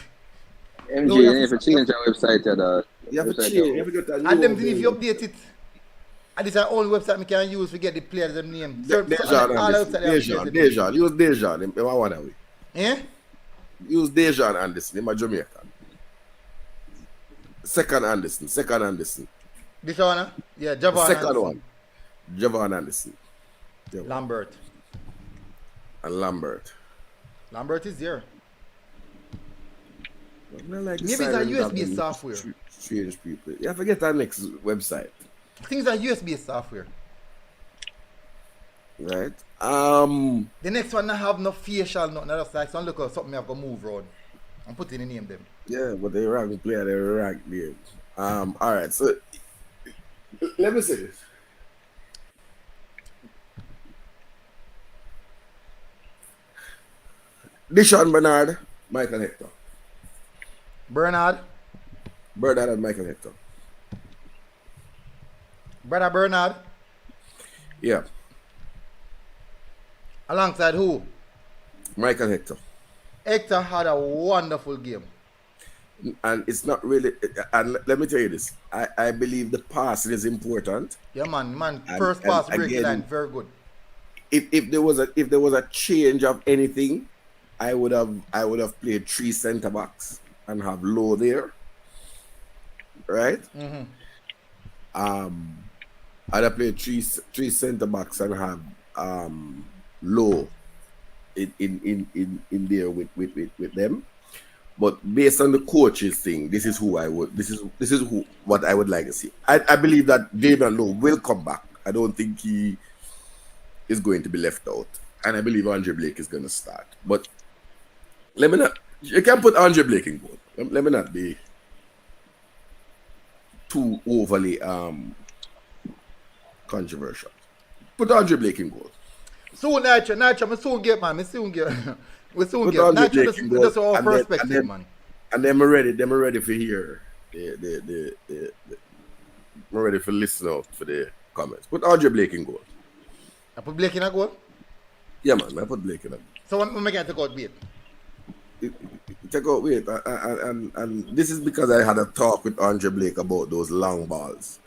MJ, No, you need to change our website. You have to change. You have to get a new And them one. thing if you update it. And this is our only website we can use to get the players them name. Dejan. Use Dejan. In one way. Eh? Use Dejan Anderson. In my Jamaican. Second Anderson. This one? Yeah, Javon Second Anderson. one. Javon Anderson. Yeah. Lambert. And Lambert. Lambert is there. Like Maybe it's a USB software. Strange people. You have to get our next website. Things are USB software. Right? The next one I have no facial nothing. I just like some look at something I have to move around. I'm putting the name them. Yeah, but they rank player, they rank names. Alright, so let me say this. Dishon Bernard, Michael Hector. Bernard and Michael Hector. Brother Bernard. Yeah. Alongside who? Michael Hector. Hector had a wonderful game. And it's not really, and let me tell you this. I believe the passing is important. Yeah, man. And- First and pass break the again, line, very good. If there was a change of anything, I would have played 3 center backs and have Low there. Right? I'd have played three center backs and have Low in there with them. But based on the coaches thing, this is what I would like to see. I believe that Damian Lowe will come back. I don't think he is going to be left out. And I believe Andre Blake is going to start. But you can put Andre Blake in goal. Let me not be too overly controversial. Put Andre Blake in goal. Soon, Nacho, me soon get, man. Me soon get. We soon Put get. Andre Nacho, Blake in goal. that's our perspective, man. And then we're ready for hear we're ready for listen out for the comments. Put Andre Blake in goal. I put Blake in a goal? Yeah, man, I put Blake in a goal. So when we get to go out Wait? Take out Wait. And this is because I had a talk with Andre Blake about those long balls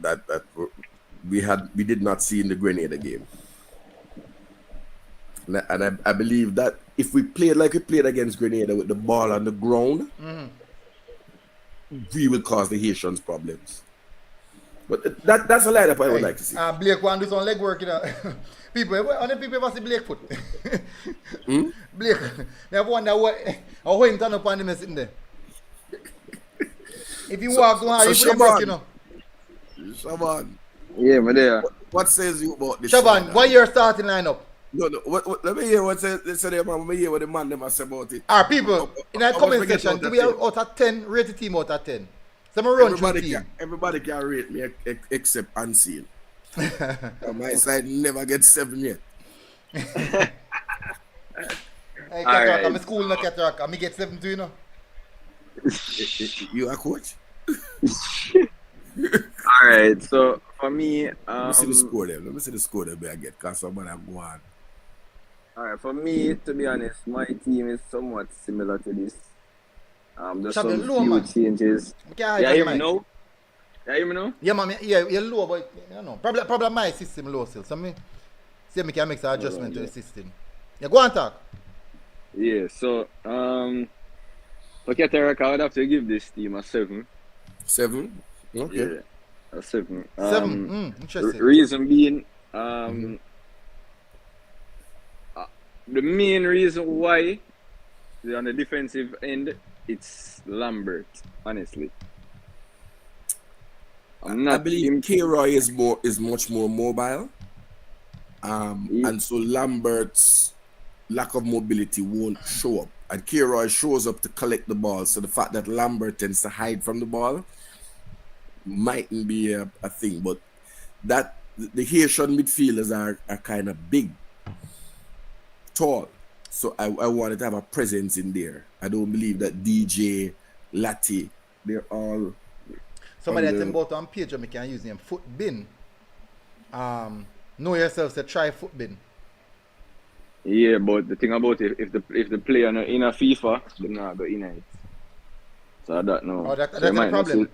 that we did not see in the Grenada game. And I believe that if we played like we played against Grenada with the ball on the ground, we will cause the Haitians problems. But that's a lineup I would like to see. Blake want to do some leg work, you know. People, how people ever see Blake foot? Blake, they wonder how him turn up on him sitting there. If you walk on, you put him back, you know. Shaban. Yeah, but there. What says you about this? Shaban, what your starting lineup? No. Let me hear what say man. Let me hear what the man them say about it. People in that comment section, do we have out of 10 rate the team out of 10? Some run through team. Everybody can rate me except Unseen. On my side never get 7 yet. Hey, Cataract, I'm a school no Cataract. I get 7 too, you know. You a coach? Alright, so for me, let me see the score there. Let me see the score there I get because somebody go on. Alright, for me, to be honest, my team is somewhat similar to this. There's some few changes. Yeah, hear me now? Yeah, man, you're low, but you know, probably my system low still. So me see me can make some adjustment to the system. Yeah, go on talk. Yeah, so for Cataract, I would have to give this team a 7. 7? Okay. Yeah, a 7. 7. Interesting. Reason being, the main reason why on the defensive end, it's Lambert, honestly. I believe K-Roy is much more mobile. And so Lambert's lack of mobility won't show up. And K-Roy shows up to collect the ball. So the fact that Lambert tends to hide from the ball mightn't be a thing. But that the Haitian midfielders are kind of big, tall. So I wanted to have a presence in there. I don't believe that DJ, Lati, they're all... Somebody at the bottom page we can use them foot bin. Know yourself to try foot bin. Yeah, but the thing about it, if the player in a FIFA, they're not going in it. So I don't know. Oh, that's a problem.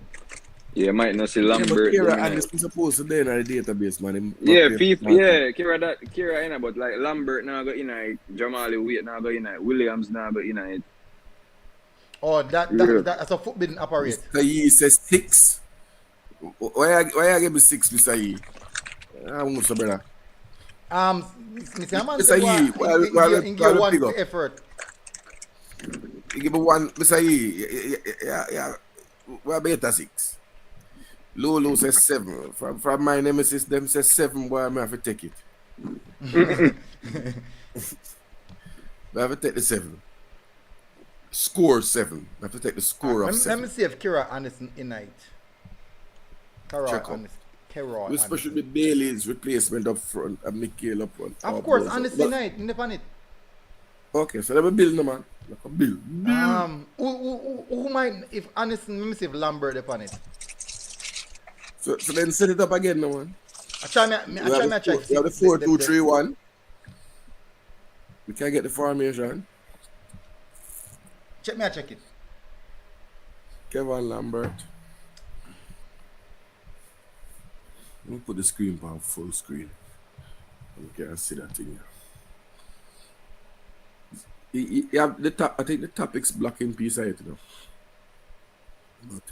Yeah, might not see Lambert. Yeah, but Kira, and it's supposed to be in the database, man. Yeah, FIFA. Yeah, Kira in it, but like Lambert now go in it, Jamali Wait now go in it, Williams now go in it. Oh, that's a foot bin operate. Mr. Yee says 6. Why I give me 6, Mr. Yee? I'm not so brother. Mr. Yee, while one effort. You give me 1, Mr. Yee. Yeah. Well, better 6. Lulu says 7. From my nemesis, them says 7. Boy, I have to take it. I have to take the 7. Score 7. I have to take the score of 7. Let me see if Kira Anderson in night. Kira. Especially with Bailey's replacement up front and Mikhail up front. Of course, Anderson night in the planet. Okay, so let me build no man. Like a build. Who might if Anderson? Let me see if Lambert upon it. So then set it up again, no man. I try. We have the 4-2-3-1. We can get the formation. Check it. Kevin Lambert. Let me put the screen on full screen. You can see that thing. You have the top. I think the topic's blocking piece of it, you know. But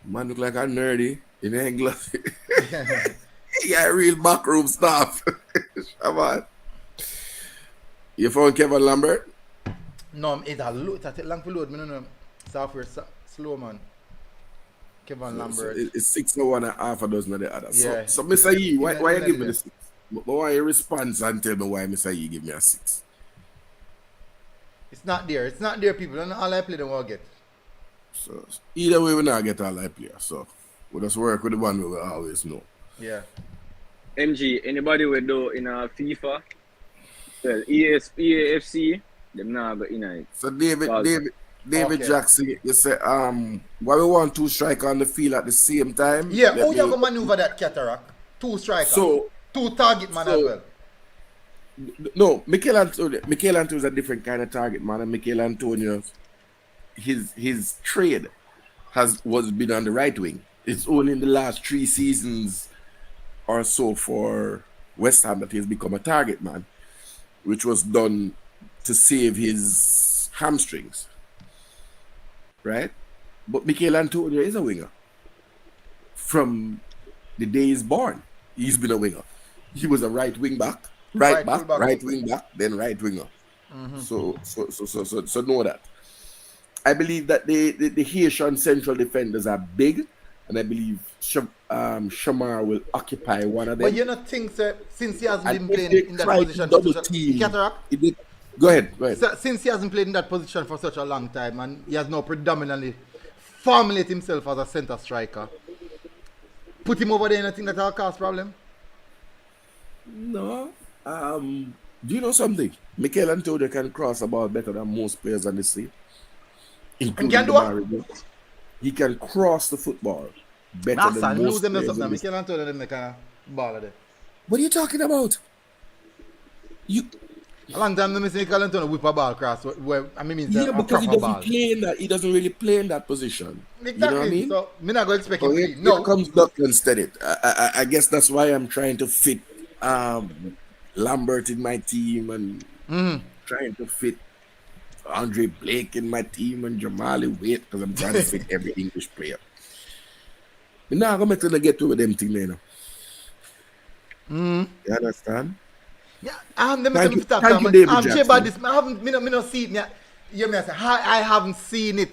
man look like a nerdy in English. Yeah, real backroom stuff. Come on. You found Kevin Lambert? No, it's a take long to load. I don't know. Software slow, man. Kevin Lambert. So it's 6 or 1.5 a dozen of the others. Yeah. So Mr. Yee, why you give me the 6? But why you respond and tell me why Mr. Yee give me a 6? It's not there. It's not there, people. All I play them will get. So either way, we not get all that player. So we just work with the one we always know. Yeah. MG, anybody we do in a FIFA, well, EAFC, them now go in it. So David Okay. Jackson, you say why we want two strikers on the field at the same time? Yeah, how you gonna maneuver that cataract? Two strikers. So two target man as well. No, Mikel Antonio is a different kind of target man, and Mikel Antonio, his trade was been on the right wing. It's only in the last 3 seasons or so for West Ham that he's become a target man, which was done to save his hamstrings. Right? But Mikel Antonio is a winger. From the day he's born, he's been a winger. He was a right wing back, right wing back, then right winger. Mm-hmm. So know that. I believe that the Haitian central defenders are big, and I believe Shamar will occupy one of them. But you not think, sir, since he hasn't been playing in that position double team, go ahead. So, since he hasn't played in that position for such a long time, and he has now predominantly formulated himself as a centre striker, put him over there, and I think that'll cause problem. No. Do you know something? Mikel Antonio can cross the ball better than most players on the scene. And can do what? He can cross the football better than most players. Mikel Antonio them kind of ball there. What are you talking about? A long time I see Mikel Antonio whip a ball across. Because he doesn't really play in that position. Exactly. You know what I mean? So I'm not going to expect him to no. Here comes Duckland Steady. I guess that's why I'm trying to fit Lambert in my team and trying to fit Andre Blake in my team and Jamali Wade, because I'm trying to fit every English player. But now I'm going to get to them thing there. You understand? Yeah, I'm the Thank you, David Jackson. I haven't seen it. I haven't seen it.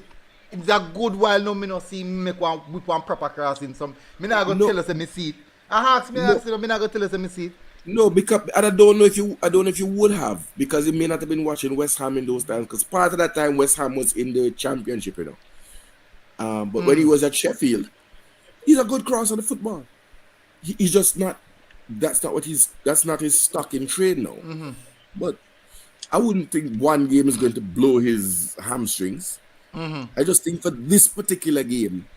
It's a good while now. I not see him make one proper crossing. So I'm not going to tell us that I see it. I'm not going to tell us that I see it. No, because I don't know if you would have, because you may not have been watching West Ham in those times, because part of that time West Ham was in the championship, you know. But when he was at Sheffield, he's a good cross on the football. He's just not. That's not his stock in trade now. Mm-hmm. But I wouldn't think one game is going to blow his hamstrings. Mm-hmm. I just think for this particular game,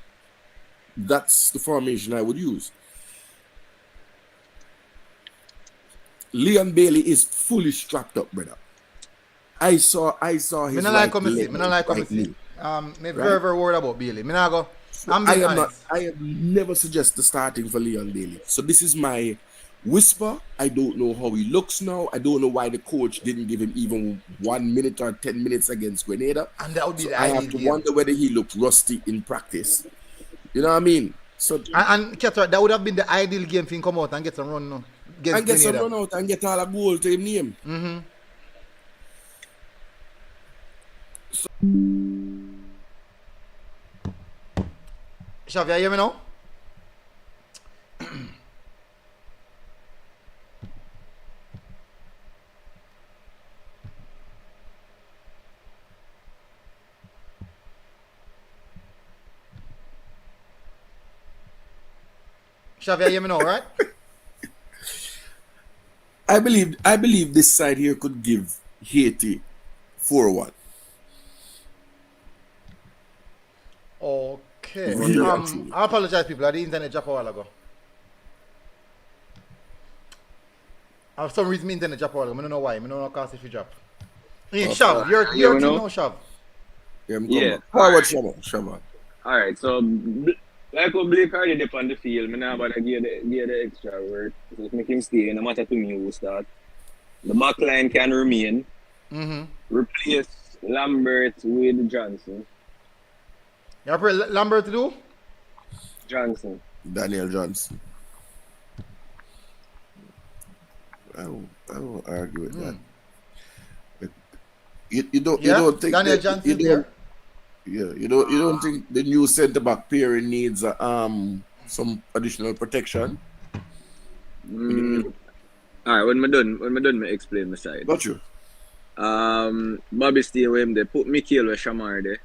that's the formation I would use. Leon Bailey is fully strapped up, brother. I saw his leg. I'm very worried about Bailey. I have never suggested starting for Leon Bailey. So this is my whisper. I don't know how he looks now. I don't know why the coach didn't give him even 1 minute or 10 minutes against Grenada. And that would be I have to wonder whether he looked rusty in practice. You know what I mean? So and Ketra, that would have been the ideal game for him come out and get some run now. And get some run out and get all a goal to him name. Mm-hmm. So, Shav, you hear me now? Shav, you hear me now, right? I believe this side here could give Haiti 4-1. Okay. I apologize, people. I the internet dropped a while ago. For some reason, my internet dropped a while ago. I don't know why. I don't know cause if you drop. Hey, Shav, you're team now, Shav. Yeah. Forward, Shav. Alright, so like what Blake already did on the field, I'm not about to give the extra work. Just make him stay, no matter to me who start. The back line can remain. Mm-hmm. Replace Lambert with Johnson. You have Lambert to do? Johnson. Daniel Johnson. I won't argue with that. You don't think Daniel Johnson you don't think the new centre back pairing needs some additional protection? Alright, when I'm done, I explain my side. Got you. Bobby stay with him there. Put Mikel with Shamar there.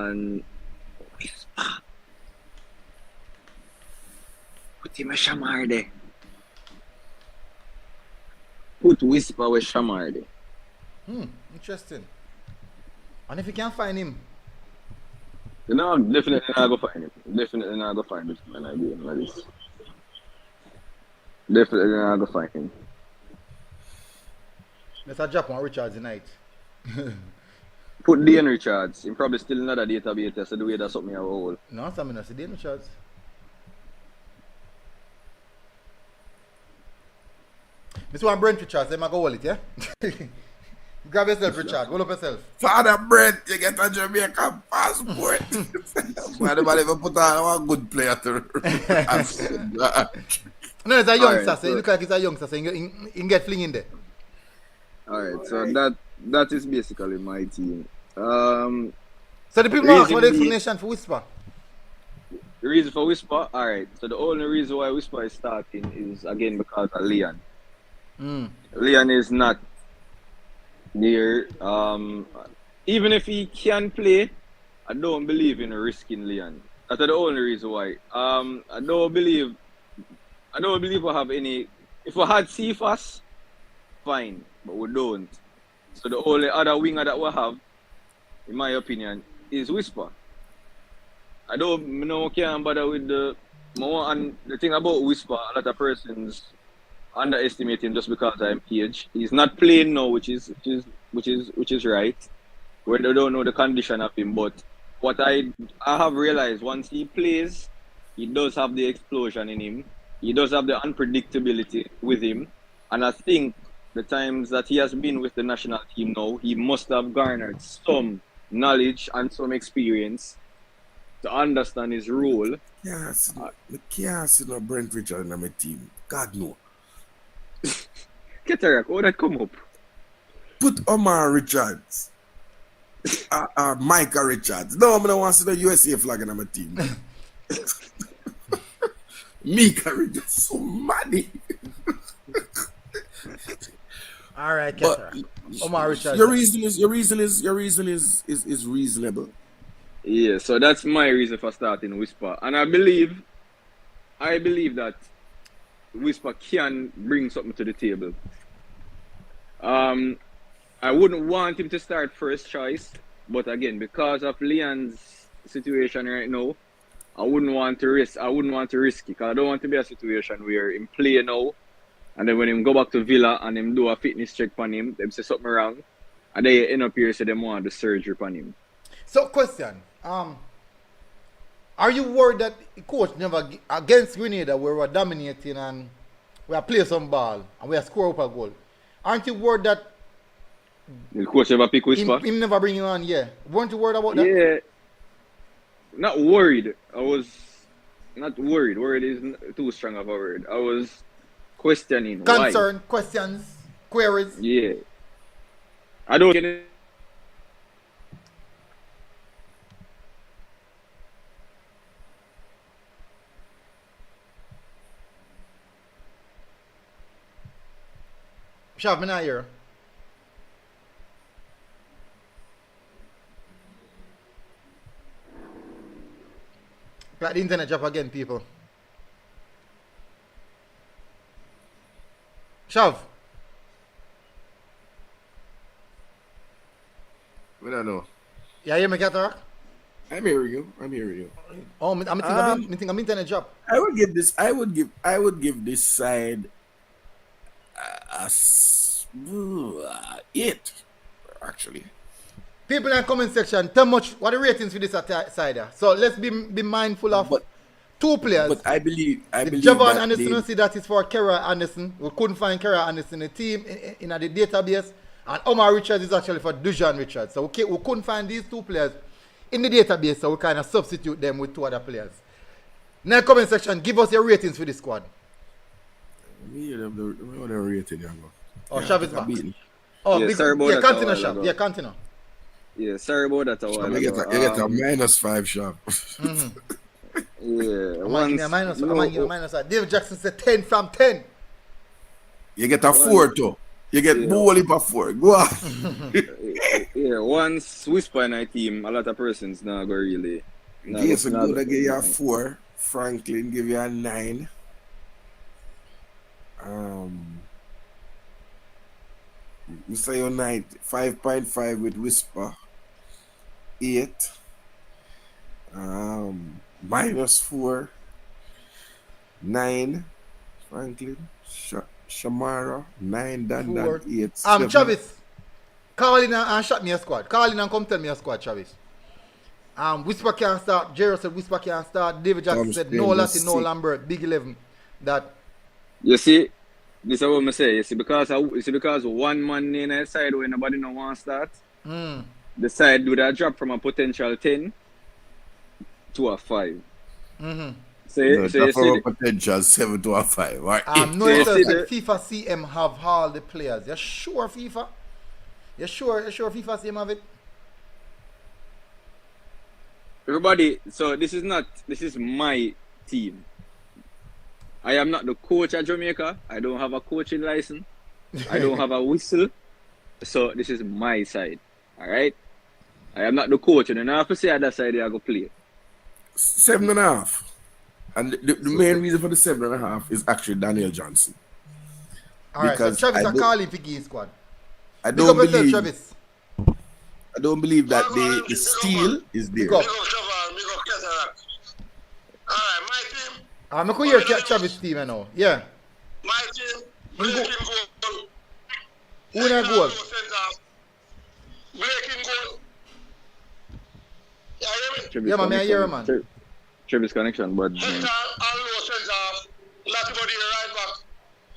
and put him a Shamar there. Put Whisper with Shamar there. Interesting. And if you can't find him, No, definitely not go find him. Definitely not go find this man again like this. Definitely not go find him. let's drop on Richards tonight. Put Dean Richards. He probably still another database, so the way that's something I will. No, I'm not saying Richards. This one Brent Richards, let me go hold it, yeah? Grab yourself, Richard. Hold up yourself. Father Brent, you get a Jamaican passport. Why nobody even put on a good player to No, it's a youngster, Alright, so you look like it's a youngster, so you can get fling in there. Alright, so that is basically my team. So the people ask for the explanation for Whisper. The reason for Whisper, alright. So the only reason why Whisper is starting is again because of Leon. Leon is not near. Even if he can play, I don't believe in risking Leon. That's the only reason why. I don't believe we have any. If we had Cephas, fine, but we don't. So the only other winger that we have, in my opinion, is Whisper. I can't bother with the more, and the thing about Whisper, a lot of persons underestimate him just because I'm PH. He's not playing now, which is right. Where they don't know the condition of him, but what I have realized once he plays, he does have the explosion in him. He does have the unpredictability with him, and I think the times that he has been with the national team now, he must have garnered some knowledge and some experience to understand his role. Yes, I can't see no Brent Richards in my team. God no. Ketterak, how that come up? Put Omar Richards. Micah Richards. No, I don't want to see the USA flag in my team. Micah Richards, so money. All right, Ketterak. Omar Richards. Your reason is reasonable. Yeah, so that's my reason for starting Whisper, and I believe that Whisper can bring something to the table. I wouldn't want him to start first choice, but again, because of Leon's situation right now, I wouldn't want to risk it, because I don't want to be a situation where him play now, and then when him go back to Villa and him do a fitness check on him, them say something wrong, and they end up here say them want the surgery on him. So, question. Are you worried that the coach never against Grenada, where we're dominating and we are playing some ball and we are score up a goal? Aren't you worried that the coach ever pick Whisper? him never bring you on? Yeah. Weren't you worried about that? Yeah. Not worried. I was not worried. Worried is too strong of a word. I was questioning. Concern, why. questions, queries. Yeah. I don't get it. Shav, me not here. Like the internet drop again, people. Shav. I don't know. Yeah, hear me, Cataract? I'm hearing you. Oh, I think I'm internet drop. I would give this side a 8, actually. People in the comment section, tell much what the ratings for this side. So let's be mindful of two players. But I believe Javon that Anderson, see that is for Kera Anderson. We couldn't find Kera Anderson in the team in the database. And Omar Richards is actually for Dujan Richards. So we couldn't find these two players in the database, so we kind of substitute them with two other players. In the comment section, give us your ratings for this squad. the rating, yeah, Oh, yeah, Shav is back. Oh, yeah, sorry about that. Continue, Shav. Yeah, continue. Yeah, sorry about that. You get a -5, Shav. Yeah, minus. Dave Jackson said 10 from 10. You get a 4 too. You get Yeah. bowling for 4. Go on. Yeah, once Whisper in our team, a lot of persons now go really. Gates will go to give you a 4. Franklin give you a 9. You say your 9, 5.5 with Whisper. 8. -4. 9. Franklin. Shamara. 9. Dan. 8. 7. Travis. Call in and shot me a squad. Call in and come tell me a squad, Travis. Whisper can't start. Jerry said Whisper can't start. David Jackson said no Latin, no Lambert. Big 11. That. You see, this is what I say. You see, because one man in a side where nobody no want to start, the side do that drop from a potential 10 to a 5. So you see from a potential 7 to a 5. Right? No, it says like FIFA CM have all the players. You sure FIFA? You sure FIFA CM have it? Everybody, so this is my team. I am not the coach at Jamaica. I don't have a coaching license. I don't have a whistle. So this is my side. Alright? I am not the coach. And then I have to say at that side I go play. 7.5. And the main reason for the 7.5 is actually Daniel Johnson. Alright, so Travis are calling for game squad. I don't believe Travis. I don't believe that the steal is there. Alright, my team. I'm going to hear Travis team now. Yeah. My team. Breaking goal. Who in a goal? Breaking goal. Yeah, man, I hear man. Travis connection, but. Hector and low centre half. Latibody right back.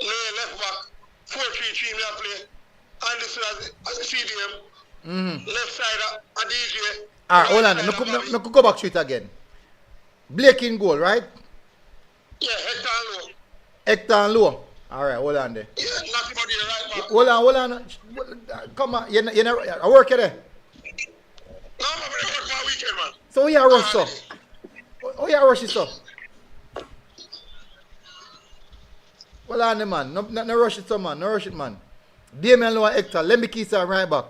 Lay left back. 4-3-3 me a play. And this is as a CDM. Left side a DJ. Alright, hold on. No go back to it again. Blake in goal, right? Yeah, Hector and low. Hector and low. Alright, hold on there. Yeah, Latibody right back. Hold on. Come on, you know, I work here. No, I'm going to work my weekend, man. So you rush so. Oh yeah, rush it so. Hold on the man. No rush it so man. No rush it man. Damian Low and Hector. Let me kiss her right back.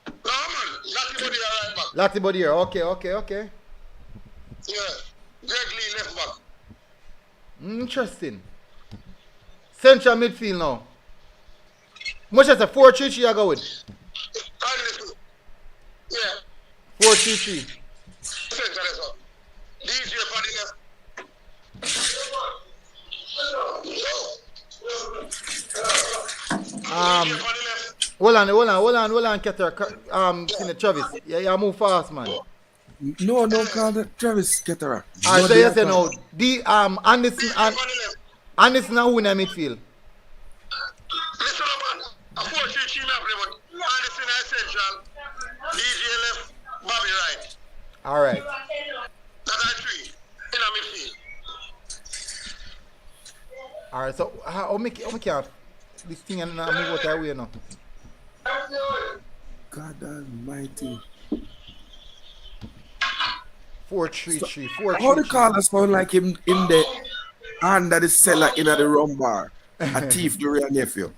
No, man. Latibody right back. Latibody here. Okay. Yeah. Greg Lee left back. Interesting. Central midfield now. Much as a 4-3-3 I go with. Yeah. 4-3-3. Central is up. DJ for the left. Hold on, Keter. Travis. Yeah, move fast, man. No, don't call that Travis Ketterer. I say yes and no. The Anderson and who in the midfield? Listen up, man. A 4-3-3 me play, but Anderson is central. DJ left, Bobby right. Alright. That's a 3 in the midfield. Alright, so how make this thing and move out that way now? God almighty. 4-3-3. How the caller sound like him in the under the cellar in the rum bar? A thief, the real nephew.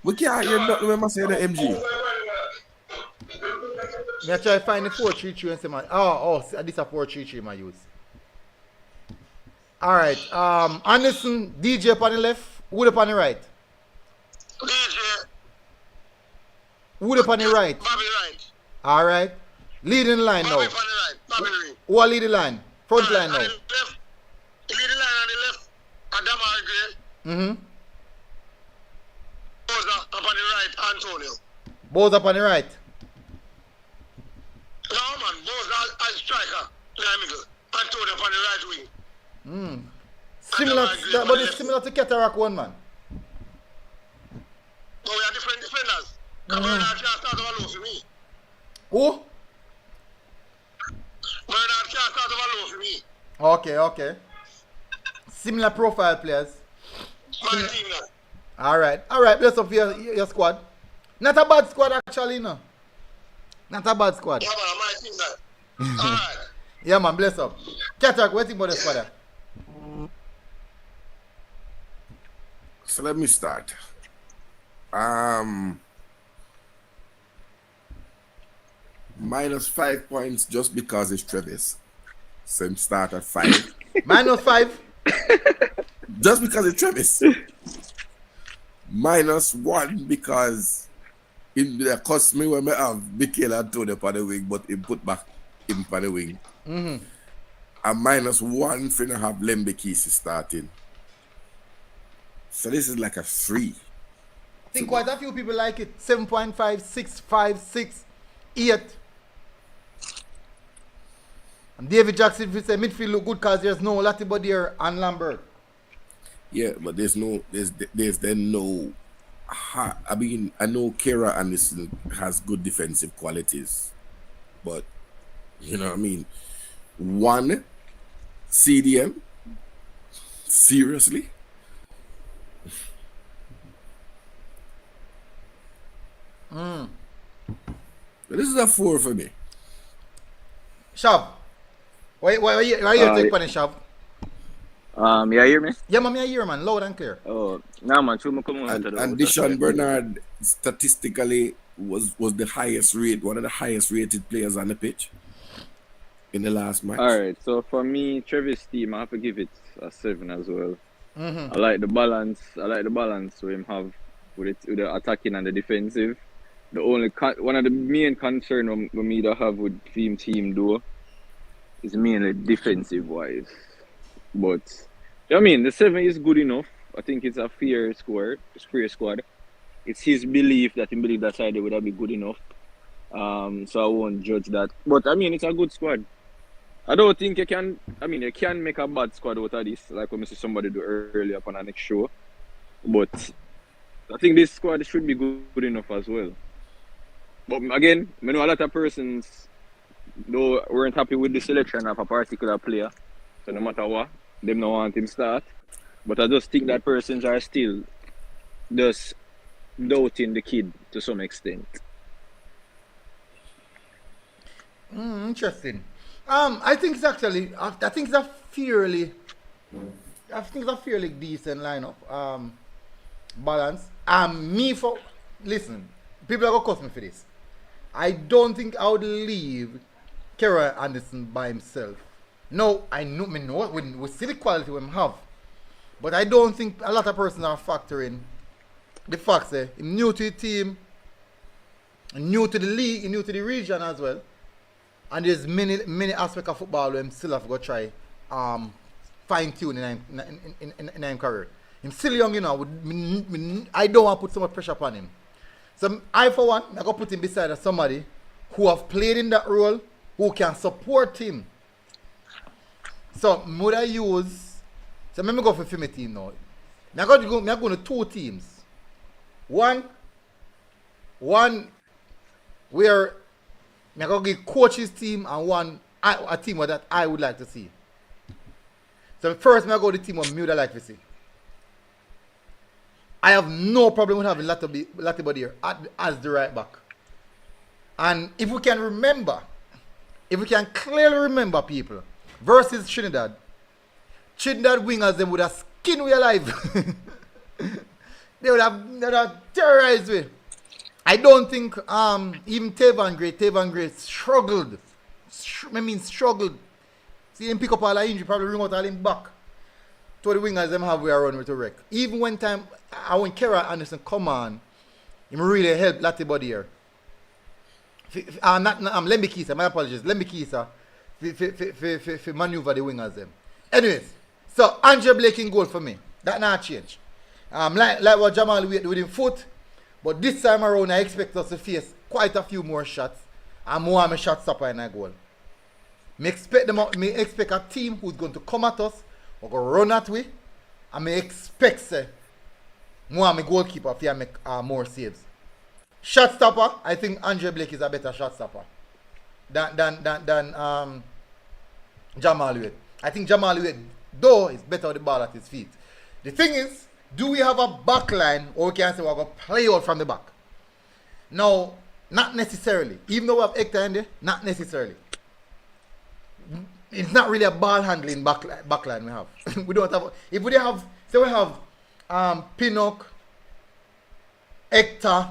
We can't hear nothing when I say the MG. Me try to find the 4-3-3 and say man. Oh, this is a 4-3-3 my use. Alright. Anderson, DJ up on the left, Wood up on the right. DJ. Wood up on the right. Bobby right. Alright. Leading the line now. Bobby on the right. Bobby right. Who are leading the line? Front line now. On the left. Lead the line on the left. Adama Gray. Boza up on the right. Antonio. Both up on the right. No, man. Boza as striker. Line middle. Antonio up on the right wing. Similar, but it's similar to Cataract one man. But we are different defenders. Bernard can't start over low for me. Who? Bernard can't start over low for me. Okay. Similar profile players. My team now. Alright, bless up your squad. Not a bad squad actually, no. Not a bad squad. Yeah, man, my team now. Alright. Yeah, man, bless up. Cataract, what do you think about the squad? So let me start. -5 points just because it's Travis. So him start at 5. -5. Just because it's Travis. -1 because it cost me when I have Mikel Antonio on the wing, but he put back him on the wing. And -1 for not have Lembe Kisi starting. So this is like a 3. I think quite a few people like it. 7.5, 6, 5, 6, 8. And David Jackson, if you say midfield look good because there's no Latibodier and Lambert. Yeah, but there's no. I mean, I know Kera Anderson has good defensive qualities, but you know what I mean. 1 CDM. Seriously. This is a 4 for me. Shav. Why you take on the Shav? Yeah, hear me? Yeah, man, I hear, man. Loud and clear. Oh, nah, man. Come on. And Deshaun Bernard statistically was the highest rate, one of the highest rated players on the pitch in the last match. All right. So for me, Travis team, I have to give it a 7 as well. I like the balance. We have with the attacking and the defensive. The only one of the main concern we me to have with team though is mainly defensive wise. But I mean, the 7 is good enough. I think it's a fair squad. It's his belief that side would have been good enough. So I won't judge that. But I mean, it's a good squad. I don't think you can make a bad squad out of this, like when we see somebody do earlier up on our next show. But I think this squad should be good enough as well. But again, I know a lot of persons though weren't happy with the selection of a particular player. So no matter what, them don't want him start. But I just think that persons are still just doubting the kid to some extent. Interesting. I think it's actually it's a fairly decent lineup. Balance. Listen, people are gonna cuss me for this. I don't think I would leave Kera Anderson by himself. No, I know we see the quality we have. But I don't think a lot of persons are factoring the fact that he's new to the team, new to the league, new to the region as well. And there's many aspects of football where him still have to go try fine-tune in his career. He's still young, you know. I don't want to put so much pressure upon him. So I, for one, I'm going to put him beside somebody who have played in that role, who can support him. So would I use... So let me go for my team now. I'm going to 2 teams. One where I'm going to give coach's team and one a team that I would like to see. So first I'm going to go to the team of me would like to see. I have no problem with having Latibodier here as the right back. And if we can clearly remember people, versus Trinidad wingers, they would have skinned we alive. they would have terrorized we. I don't think even Tevan Gray struggled. Struggled. See him pick up all the injury, probably ring out all him back. To the wingers them have we are run with a wreck. Even when Kera Anderson come on, him really helped Latibodier. Lembe Kisa, my apologies. Lembe Kisa for maneuver the wingers them. Anyways, so Andre Blake in goal for me. That not change. Like what Jamal with him foot, but this time around I expect us to face quite a few more shots and more of a shot stopper in that goal. Me expect a team who's going to come at us or go run at we, and me expect more of my goalkeeper to make more saves. Shot stopper, I think Andre Blake is a better shot stopper than Jamal Wade. I think Jamal Wade, though, is better with the ball at his feet. The thing is, do we have a back line or we can say we're going to play out from the back? No, not necessarily. Even though we have Hector in there, not necessarily. It's not really a ball handling back line we have. We don't have. If we have, say we have Pinnock, Hector,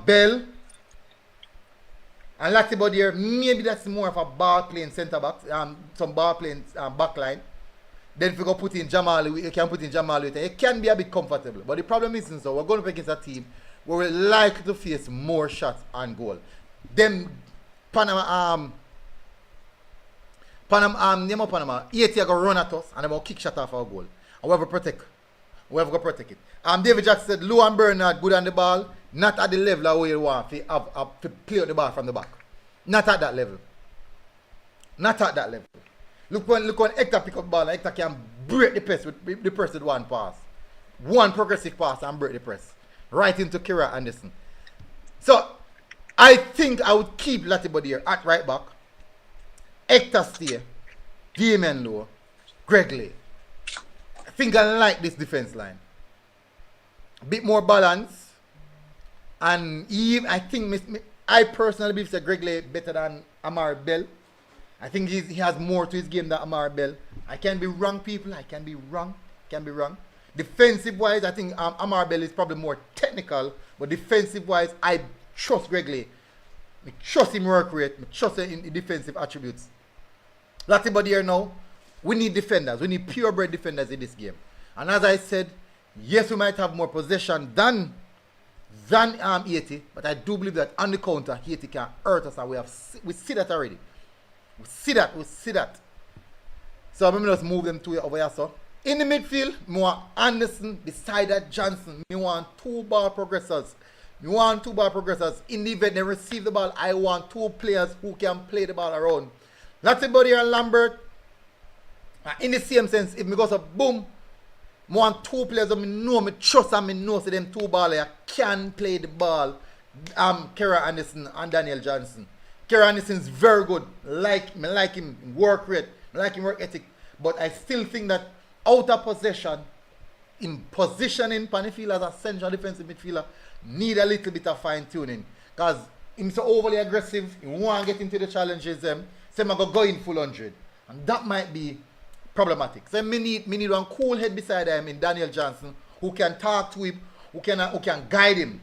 Bell, and Latibody here. Maybe that's more of a ball playing centre back, some ball playing back line. Then if you go put in Jamal, you can put in Jamal with it. It can be a bit comfortable. But the problem is, so we're going up against a team where we're likely to face more shots on goal. Them Panama, Haiti are going to run at us and they're going to kick shot off our goal. And we have to protect. We have to protect it. David Jackson said, Lou and Bernard good on the ball, not at the level of where you want to play out the ball from the back. Not at that level. Not at that level. Look when Hector pick up the ball and Hector can break the press with the press with one pass. One progressive pass and break the press. Right into Kira Anderson. So, I think I would keep Latibody here at right back. Hector stay. Damien Lowe. Greg Lay. I think I like this defense line. A bit more balance. And I think I personally believe that Greg Lay better than Amar Bell. I think he has more to his game than Amar Bell. I can be wrong, people. I can be wrong. Defensive wise, I think Amar Bell is probably more technical. But defensive wise, I trust Greg Lay. I trust him work rate. I trust him in defensive attributes. Latibody here now, we need defenders. We need purebred defenders in this game. And as I said, yes, we might have more possession than Haiti, but I do believe that on the counter, Haiti can hurt us, and we see that already. We see that. So I'm going to just move them to over here. So in the midfield, I want Anderson beside that Johnson. I want two ball progressors. In the event they receive the ball, I want two players who can play the ball around. Latibody and Lambert. In the same sense, if me goes up, boom, I want two players that I trust and I know so them two ballers can play the ball. Kira Anderson and Daniel Johnson. Kira Anderson is very good. I like him work rate. I like him work ethic. But I still think that out of possession, in positioning Panifield as a central defensive midfielder, need a little bit of fine tuning. Because he's so overly aggressive, he won't get into the challenges so I'm going to go in full 100. And that might be problematic. So me need one cool head beside him in Daniel Johnson who can talk to him, who can guide him.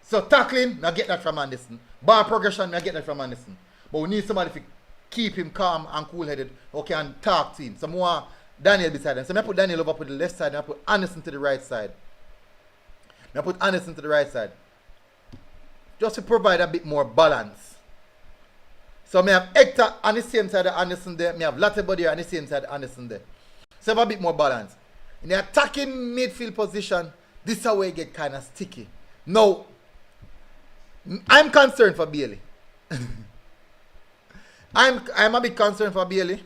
So tackling, I get that from Anderson. Ball progression, I get that from Anderson. But we need somebody to keep him calm and cool-headed who can talk to him. So more Daniel beside him. So I put Daniel over to the left side and I put Anderson to the right side. Just to provide a bit more balance. So I have Hector on the same side of Anderson there. I have Latibody on the same side of Anderson there. So I have a bit more balance. In the attacking midfield position, this is how it get kind of sticky. Now, I'm concerned for Bailey. I'm a bit concerned for Bailey.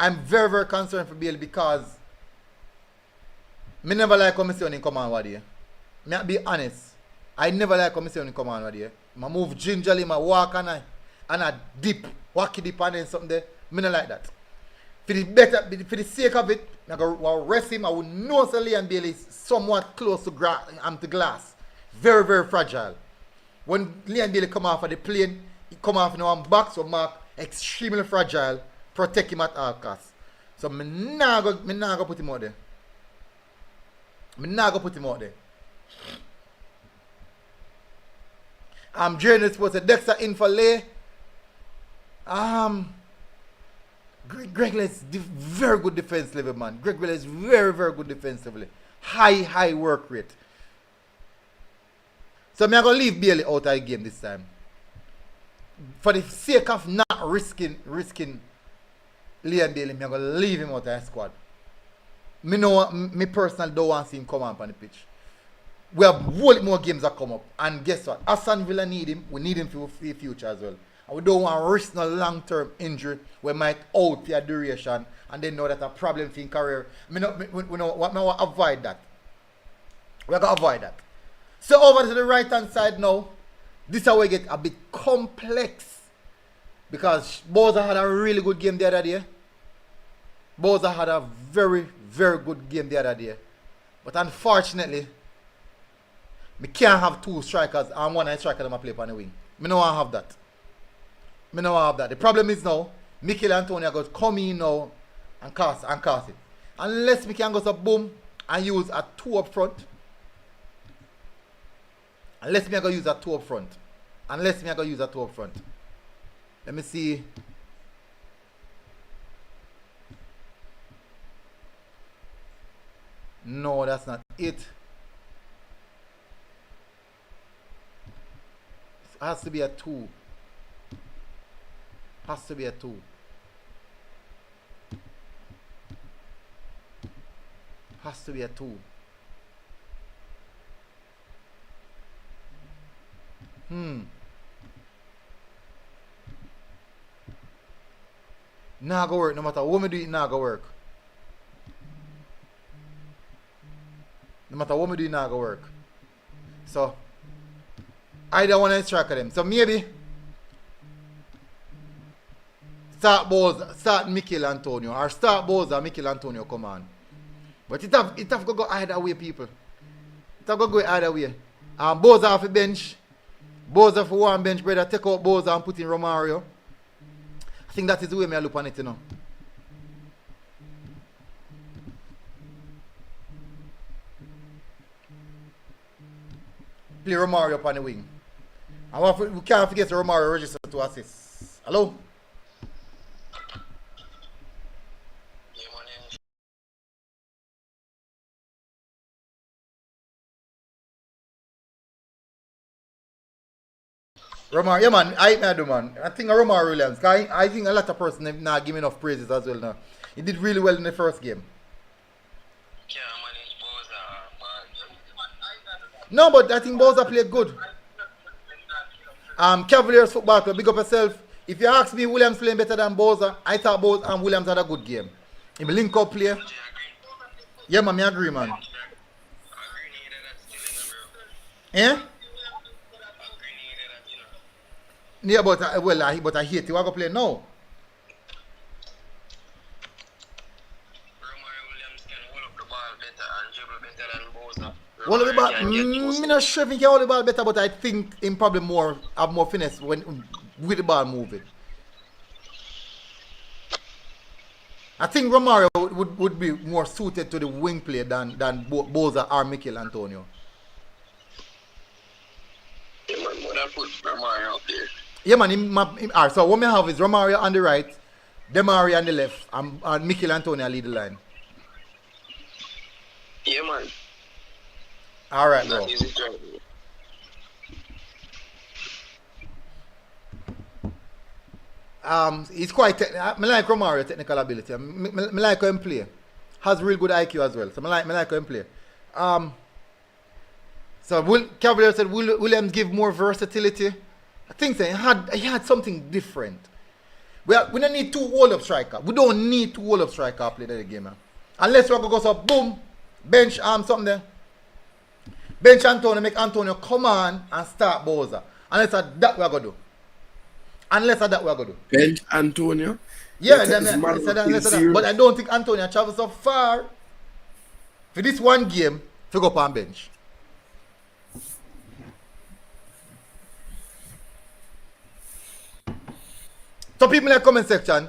I'm very, very concerned for Bailey because I never like when I see him come on over there. I'll be honest. I never like when I see him come on over there. I move gingerly, I walk and I dip, wacky dip and then something there. I don't like that. For the sake of it, I go rest him. I will know that Leon Bailey is somewhat close to glass. Very, very fragile. When Leon Bailey come off of the plane, he come off in one box, so Mark extremely fragile. Protect him at all costs. So I'm not going to put him out there. Jane supposed to Dexter in for Lay. Greg Lay is very good defensively, man. Greg Lay is very, very good defensively. High work rate. So I'm going to leave Bailey out of the game this time. For the sake of not risking Leon Bailey, I'm going to leave him out of the squad. Me personally don't want to see him come up on the pitch. We have a whole lot more games that come up. And guess what? Aston Villa need him. We need him for the future as well. And we don't want to risk no long-term injury. We might out for a duration and then know that a problem for his career. We want to avoid that. We're going to avoid that. So over to the right-hand side now. This is how we get a bit complex. Because Boza had a really good game the other day. Boza had a very, very good game the other day. But unfortunately, we can't have two strikers and one striker that play on the wing. I don't want to have that. The problem is now, Mikel Antonio got to come in now and cast it. Unless we can go so boom and use a 2 up front. Unless me I go use a 2 up front. Unless me I go use a 2 up front. Let me see. No, that's not it. It has to be a 2. Has to be a 2. Has to be a 2. Nah go work no matter what me do it, nah go work. No matter what me do it, nah go work. So either one of strike of them. So maybe start Boza, start Mikel Antonio, or start Boza, Mikel Antonio come on. But it have to go either way, people. It have to go either way. Boza off the bench. Boza for one bench, brother. Take out Boza and put in Romario. I think that is the way I look on it, you know. Play Romario upon the wing. And we can't forget the Romario register to assist. Hello? Romario, yeah man, I do man. I think Romario Williams. I think a lot of persons have not given enough praises as well now. He did really well in the first game. No, but I think Boza played good. Cavaliers football club, big up yourself. If you ask me, Williams playing better than Boza, I thought Boza and Williams had a good game. Him link up play. Yeah man, I agree man. Eh? Yeah, but I hate you. I go play now. Hold the ball. I'm not sure if he can hold the ball better, but I think him probably have more finesse when with the ball moving. I think Romario would be more suited to the wing play than Boza or Mikel Antonio. Yeah, man, but I put Romario up there. Yeah, man. So what we have is Romario on the right, Demario on the left, and Mikel Antonio lead the line. Yeah, man. All right, bro. Easy job. He's quite. I like Romario technical ability. I like how him play. Has real good IQ as well. So I like how him play. So Cavalier said Williams give more versatility. I think so. He had something different. We don't need 2 hold-up striker. We don't need 2 hold-up striker play the game. Unless we're going to go so boom, bench something there. Bench Antonio, make Antonio come on and start Boza. Unless that we're going to do. Unless that we're going to do. Bench Antonio? Yeah, but I don't think Antonio travels so far for this one game to go up on bench. So people in the comment section,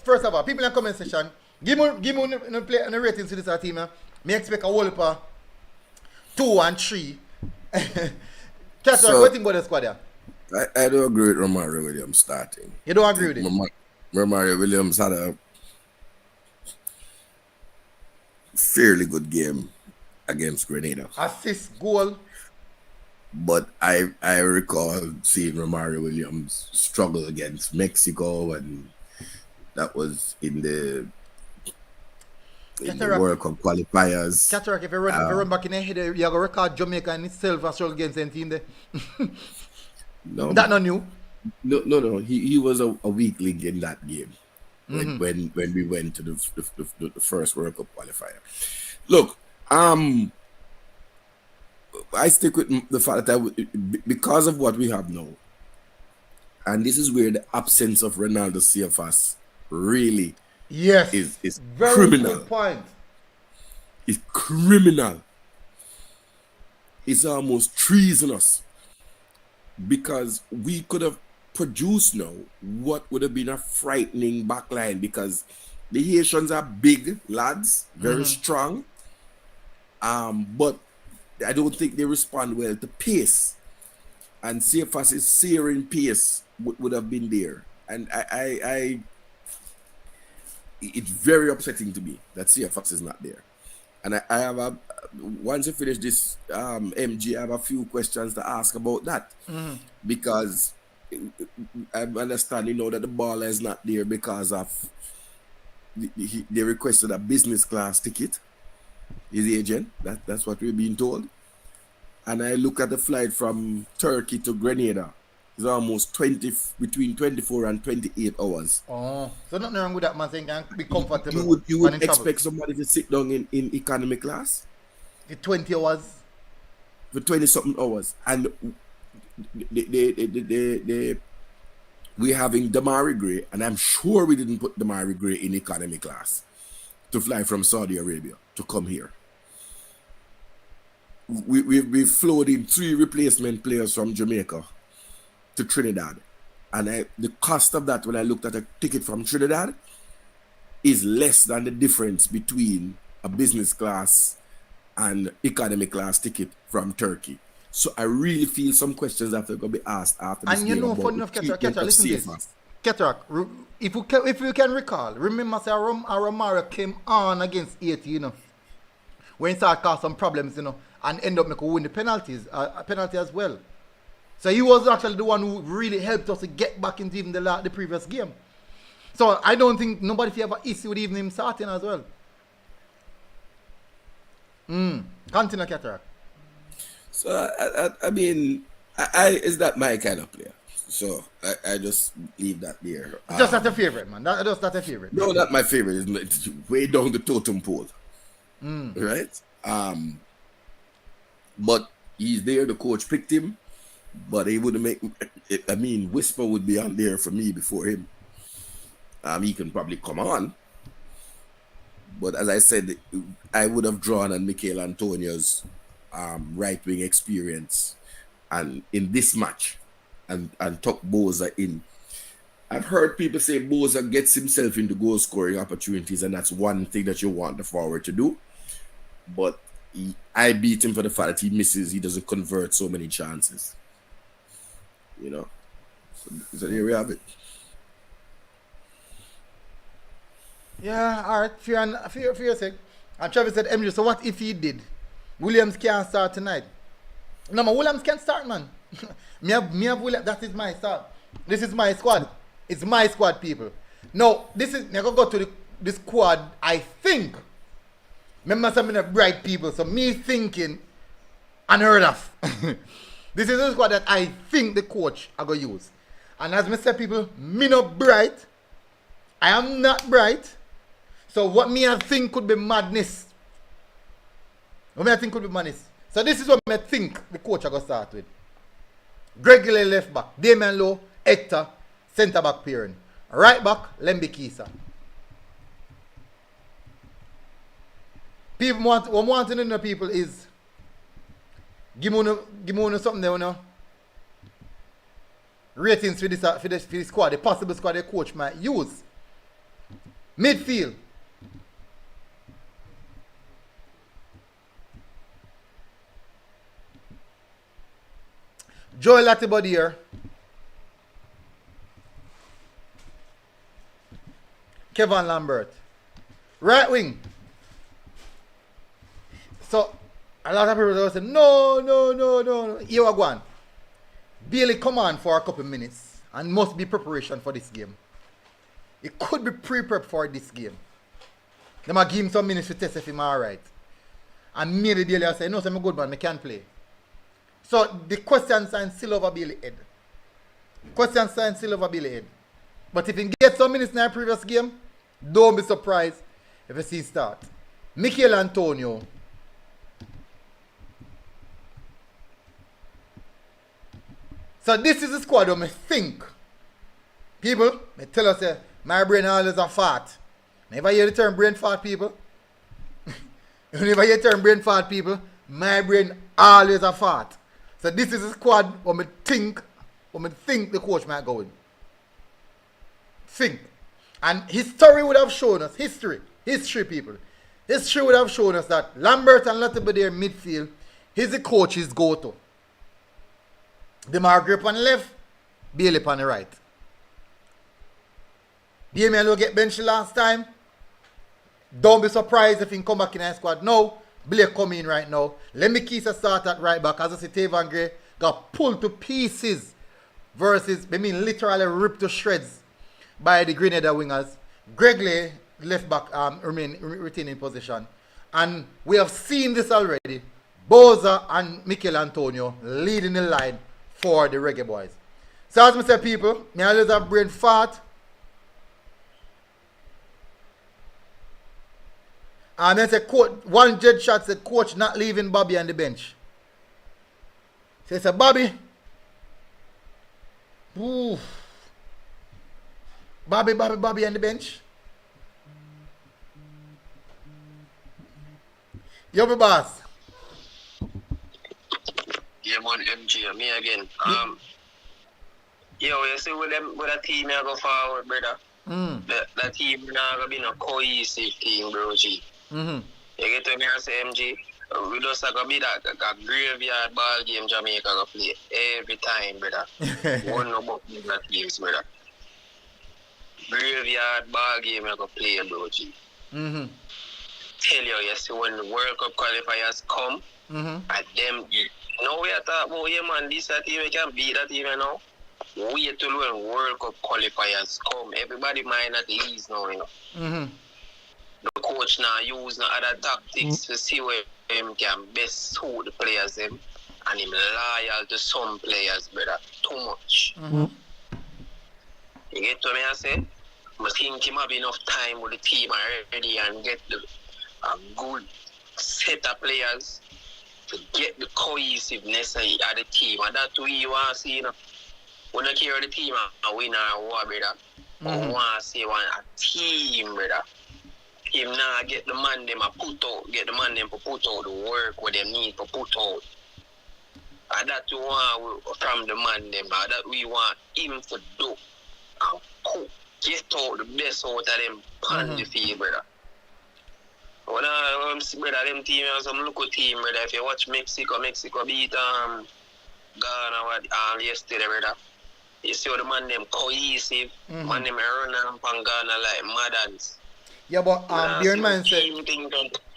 first of all, people in the comment section, give me a rating to this team. Me expect a whole heap of 2 and 3. Catch what do you think about the squad there? I don't agree with Romario Williams starting. You don't agree with it? Romario Williams had a fairly good game against Grenada. Assist, goal. But I recall seeing Romario Williams struggle against Mexico, and that was in the World Cup qualifiers. Cataract, if you run back in the head, you're going to record Jamaica and itself and struggle against any team there. No, that not new. No. He was a weak link in that game when we went to the first World Cup qualifier. Look, I stick with the fact that because of what we have now, and this is where the absence of Ronaldo CFS really is very criminal. Good point. It's criminal. It's almost treasonous, because we could have produced now what would have been a frightening backline, because The Haitians are big lads, very strong. But I don't think they respond well to pace. And CFA's searing pace would have been there. And it's very upsetting to me that CFA's is not there. And I have once you finish this MG, I have a few questions to ask about that. Because I'm understanding now that the baller is not there because of they requested a business class ticket. His agent, that's what we're being told. And I look at the flight from Turkey to Grenada. It's almost between 24 and 28 hours. Oh, so nothing wrong with that, man. Saying can be comfortable. You would expect somebody to sit down in economy class? The 20 hours. For 20 something hours. And we're having Damari Gray, and I'm sure we didn't put Damari Gray in economy class to fly from Saudi Arabia to come here. We've flown in 3 replacement players from Jamaica to Trinidad. And the cost of that, when I looked at a ticket from Trinidad, is less than the difference between a business class and economy class ticket from Turkey. So I really feel some questions that are going to be asked after this. And you know, funny enough, Cataract, listen to this. Cataract, if you can recall, remember say Romario came on against Haiti, you know, when he started cause some problems, you know, and end up making win the penalty as well. So he was actually the one who really helped us to get back into even the previous game. So I don't think nobody have an issue with even him starting as well. Continue, Cataract. So I mean, is that my kind of player? So I just leave that there. Just not a favorite, man. That's not a favorite. No, not my favorite. It's way down the totem pole. Right? But he's there. The coach picked him, but he wouldn't make. I mean, Whisper would be on there for me before him. He can probably come on, but as I said, I would have drawn on Mikel Antonio's right wing experience, and in this match, and tuck Boza in. I've heard people say Boza gets himself into goal scoring opportunities, and that's one thing that you want the forward to do. But I beat him for the fact that he misses, he doesn't convert so many chances. You know, so here we have it. Yeah, all right. For your sake. And Travis said, MJ, so what if he did? Williams can't start tonight. No, man, Williams can't start, man. me have Williams. That is my start. This is my squad. It's my squad, people. No, this is, I'm going to go to the squad, I think. Remember some of the bright people, so me thinking, unheard of. This is the squad that I think the coach are going to use. And as I said, people, me not bright. I am not bright. So what me I think could be madness. What me I think could be madness. So this is what I think the coach are going to start with. Greg Gilley left back. Damian Lowe, Hector, centre back pairing. Right back, Lembi Kisa. People what I want to know, people, is give me something there, you know. Ratings for this squad, the possible squad the coach might use. Midfield. Joel Latibodier. Kevin Lambert. Right wing. So, a lot of people will say, no. Here we go on. Bailey come on for a couple minutes and must be preparation for this game. It could be pre-prep for this game. They might give him some minutes to test if he's alright. And me the Bailey I say, no, I'm a good man, I can't play. So the question sign still over Bailey head. Question sign still over Bailey head. But if he gets some minutes in the previous game, don't be surprised if you see start. Mikel Antonio. So this is the squad where I think. People, I tell us my brain always a fart. Never hear the term brain fart, people? You never hear the term brain fart, people? My brain always a fart. So this is a squad where I think the coach might go in. Think. And history would have shown us, history people, history would have shown us that Lambert and Latibia there midfield, he's the coach's go-to. The Margaret on the left, Bailey on the right. Damien will get benched last time. Don't be surprised if he come back in our squad now. Blake come in right now. Let me keep a start at right back. As I see, Tavan Gray got pulled to pieces versus, literally ripped to shreds by the Grenada wingers. Gregley, left back, retaining position. And we have seen this already. Boza and Mikel Antonio leading the line for the Reggae Boyz. So as I say, people, I always have brain fart. And then say, one judge shot said, coach not leaving Bobby on the bench. So he said, Bobby. Ooh. Bobby on the bench. Yo, my boss. Yeah, man, MG, me again. Yo, you see with a team I go forward, brother. The team now gonna be no cohesive team, bro. G. You get to me and say, MG, we just gonna be that a graveyard ball game Jamaica gonna play every time, brother. One no more teams, brother. Graveyard ball game I gonna play, bro. G. Tell you see when the World Cup qualifiers come, and them, now we are talking about, yeah, man, this team, we can beat that team, you know. Wait till when World Cup qualifiers come. Everybody mind at ease now, you know. The coach now use no other tactics to see where him can best suit the players them, and him loyal to some players, brother. Too much. You get to me, I say? I think him have enough time with the team already and get a good set of players to get the cohesiveness of the team. And that's what you want to see, you know. We don't care the team a win or what, brother. We want to see a team, brother. Him now get the man them a put out, get the man them to put out the work what they need to put out. And that we want from the man them, that we want him to do and cook, get out the best out of them on the field, brother. When I see, brother, them team, some local team, brother, if you watch Mexico beat Ghana yesterday, brother. You see how the man them cohesive, man them run up on Ghana like madans. Yeah, but bear in mind,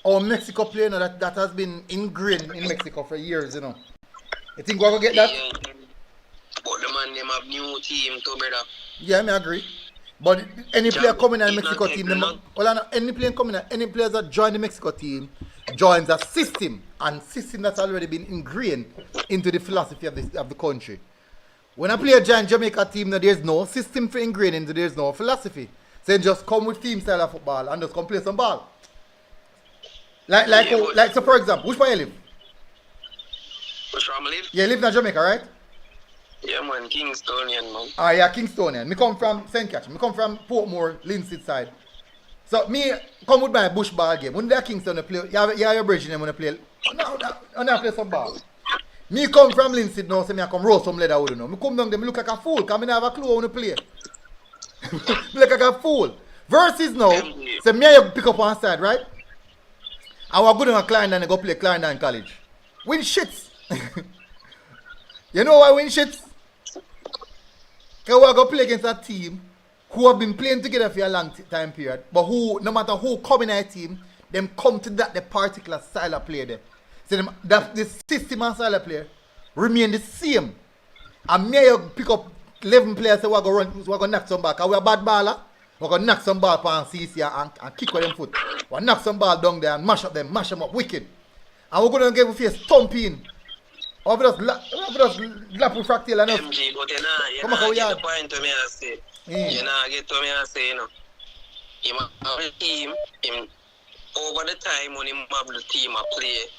our Mexico player, you know, that has been ingrained in Mexico for years, you know. You think we're going to get that? Yeah, but the man them have new team too, brother. Yeah, I agree. But any player coming in the Mexico team, any players that join the Mexico team joins a system, and system that's already been ingrained into the philosophy of the country. When a player joins Jamaica team, now there's no system for ingrained into, there's no philosophy. So just come with team style of football and just come play some ball. So for example, which part you live? Which one I live? You live in Jamaica, right? Yeah, man, Kingstonian, man. Ah, yeah, Kingstonian. Me come from St. Catch. Me come from Portmore, Linseed side. So me come with my bush ball game. When they're Kingston, they play, you have your bridge in them when they play. I play some ball. Me come from Linseed now, so me I come roast some leather wood, you know. Me come down there, me look like a fool, because I don't have a clue how to play. Me look like a fool. Versus now, so me and you pick up one side, right? And we're going to Clarendon and go play Clarendon College. Win shits. You know why win shits? Because we're going to play against a team who have been playing together for a long time period, but who, no matter who come in our team, them come to that the particular style of play there. So the system and style of play remain the same. And me and you pick up 11 players, so we're going to knock some back. Because we're a bad baller, we're going to knock some ball on CC and kick with them foot. We'll knock some ball down there and mash them up wicked. And we're going to give a face thumping. Or we just lap with fractal and MG, but you know, get the point to me and say. You know, get to me and say, you know. Him have the team, him over the time when him have the team a play,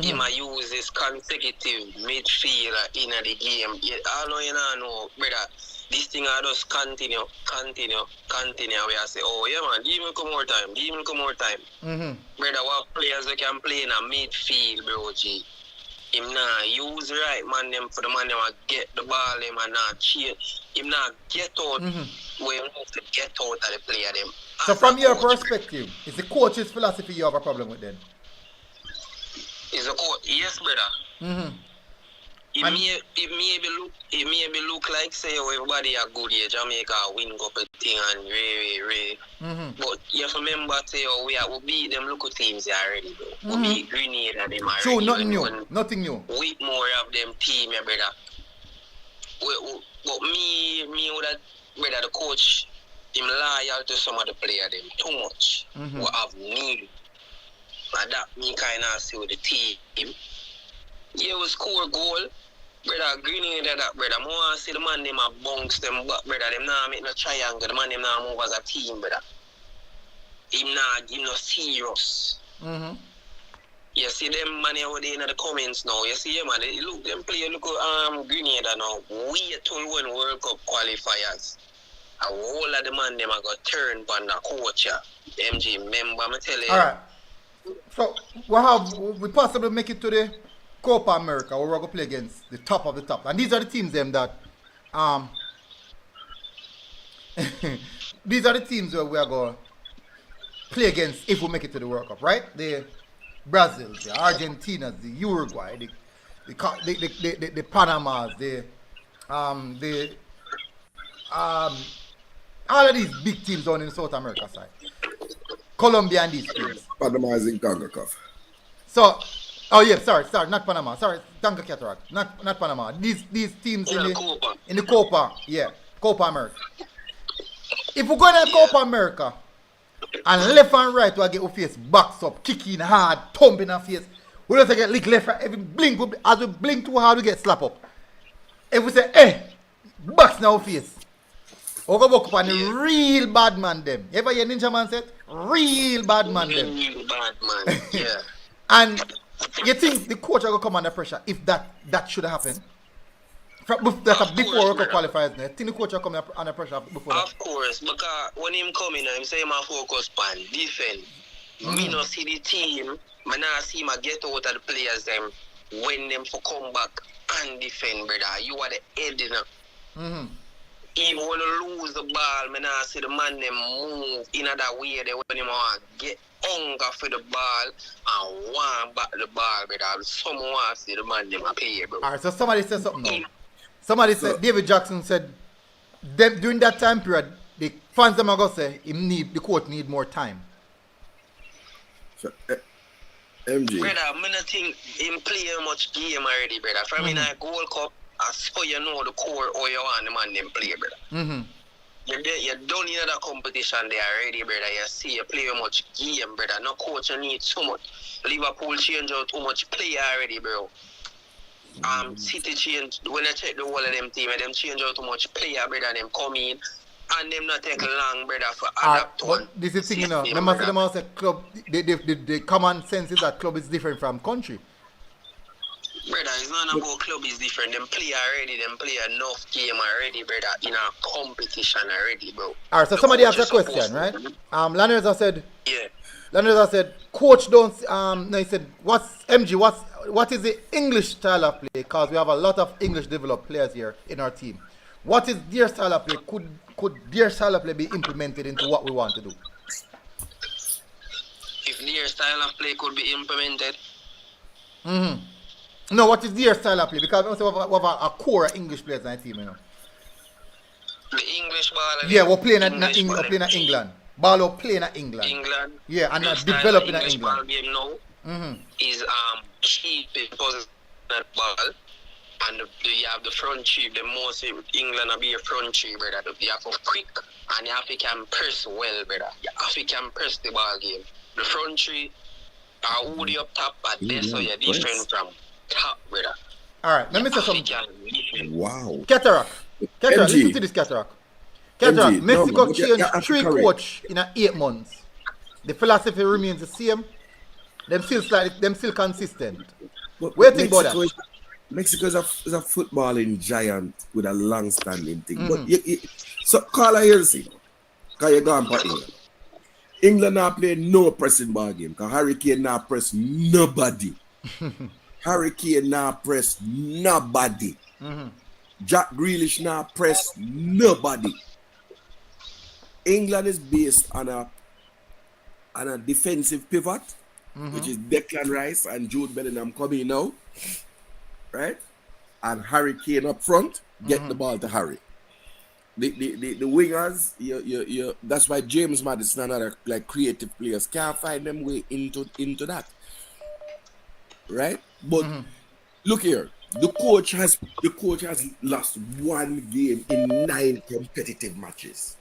him a use his consecutive midfielder in the game. I know you know, brother, this thing I just continue. We I say, oh yeah man, give me come more time. Brother, what players we can play in a midfield, bro, G. Him not use right man them for the man them get the ball him and not change. Him not get out we have to get out of the player them. So As from a your coach, perspective, is the coach's philosophy you have a problem with then? is a coach, yes, brother. Mm-hmm. It may look like say everybody are good here, Jamaica win couple thing and really. Mm-hmm. But you have to remember say we beat them local teams here already, bro. We beat Grenada them already. True, nothing new. Nothing new. We more of them team, yeah, brother. But me would have, brother, the coach, him loyal to some of the player them too much. Mm-hmm. What have need. And that me kind of see with the team. Yeah, we score goal. Brother, Grenada that, brother. I want to see the man them a bounce them back, brother. Them not make no triangle. The man them not move as a team, brother. Him no serious. Mm-hmm. You see them man over there in the comments now. You see them man, them play look Grenada now. We till when World Cup qualifiers. A whole of the man them a got turn on the coach. MG, remember me tell you. Alright. So we possibly make it to the Copa America where we're going to play against the top of the top. And these are the teams them that these are the teams where we are going to play against if we make it to the World Cup, right? The Brazil, the Argentina, the Uruguay, the Panamas, all of these big teams down in South America side. Colombia and these teams. Panama is in Concacaf. So, sorry, not Panama. Sorry, Concacaf, not Panama. These teams in the Copa, Copa America. If we go in the Copa America and left and right, we get our face backs up, kicking hard, thumping our face. We just get lick left, right, every blink. As we blink too hard, we get slap up. If we say, backs in our face, we go back up on the real bad man them. You ever hear Ninja Man said? Real bad man them. Real bad man, yeah. And you think the coach will come under pressure if that should happen? Before World Cup qualifiers, you think the coach will come under pressure before that? Of course, because when him come in, him say him focus on defend. Me no see the team, I not see him get out of the players them when them for come back and defend, brother. You are the head, you know. Even when you lose the ball, I not see the man them move in that way. They when him want get hunger for the ball and want back the ball, brother. Someone want to see the man them play, bro. Alright, so somebody said something now. Somebody said, David Jackson said, during that time period, the fans them are going to say, the coach need more time. So, MG. Brother, I don't think him play much game already, brother. From in a Gold Cup, I saw you know the core or you want the man them play, brother. You don't need that competition there already, brother. You see you play much game, brother. No coach you need so much. Liverpool change out too much player already, bro. City change when I check the whole of them team, them change out too much player, brother. Them come in and them not take long, brother, for adapt to one. This is the thing, you know. Remember, them all say club. The common sense is that club is different from country. Brother, it's not about club is different. Them play already. Them play enough game already, brother. In a competition already, bro. Alright, so somebody asked a question, right? Lannerza said. Yeah. Lannerza said, coach don't. No, he said, what is the English style of play? Because we have a lot of English developed players here in our team. What is their style of play? Could their style of play be implemented into what we want to do? If their style of play could be implemented. No, what is their style of play? Because we have a core of English players on the team, you know. The English ball. Yeah, we're playing at England. Ball we're playing at England. Yeah, and not developing at England. Ball game now is keeping position at ball. And you have the front three, the most England will be a front three, brother. You have to quick and you have to can press well, brother. You have to can press the ball game. The front three are already up top, but that's how you're different from top, brother. Alright, let me say something. Wow. Cataract, listen to this Cataract. Mexico changed 3 coach in 8 months. The philosophy remains the same. Them still consistent. What do you think about that? Mexico is a footballing giant with a long-standing thing. But so Carla here see, because you go and put England. England now play no pressing ball game. Because Harry Kane now press nobody. Harry Kane now press nobody. Jack Grealish now press nobody. England is based on a defensive pivot, which is Declan Rice and Jude Bellingham coming now, right? And Harry Kane up front, get the ball to Harry. The wingers, that's why James Maddison and other like creative players can't find them way into that, right? But look here, the coach has lost one game in 9 competitive matches,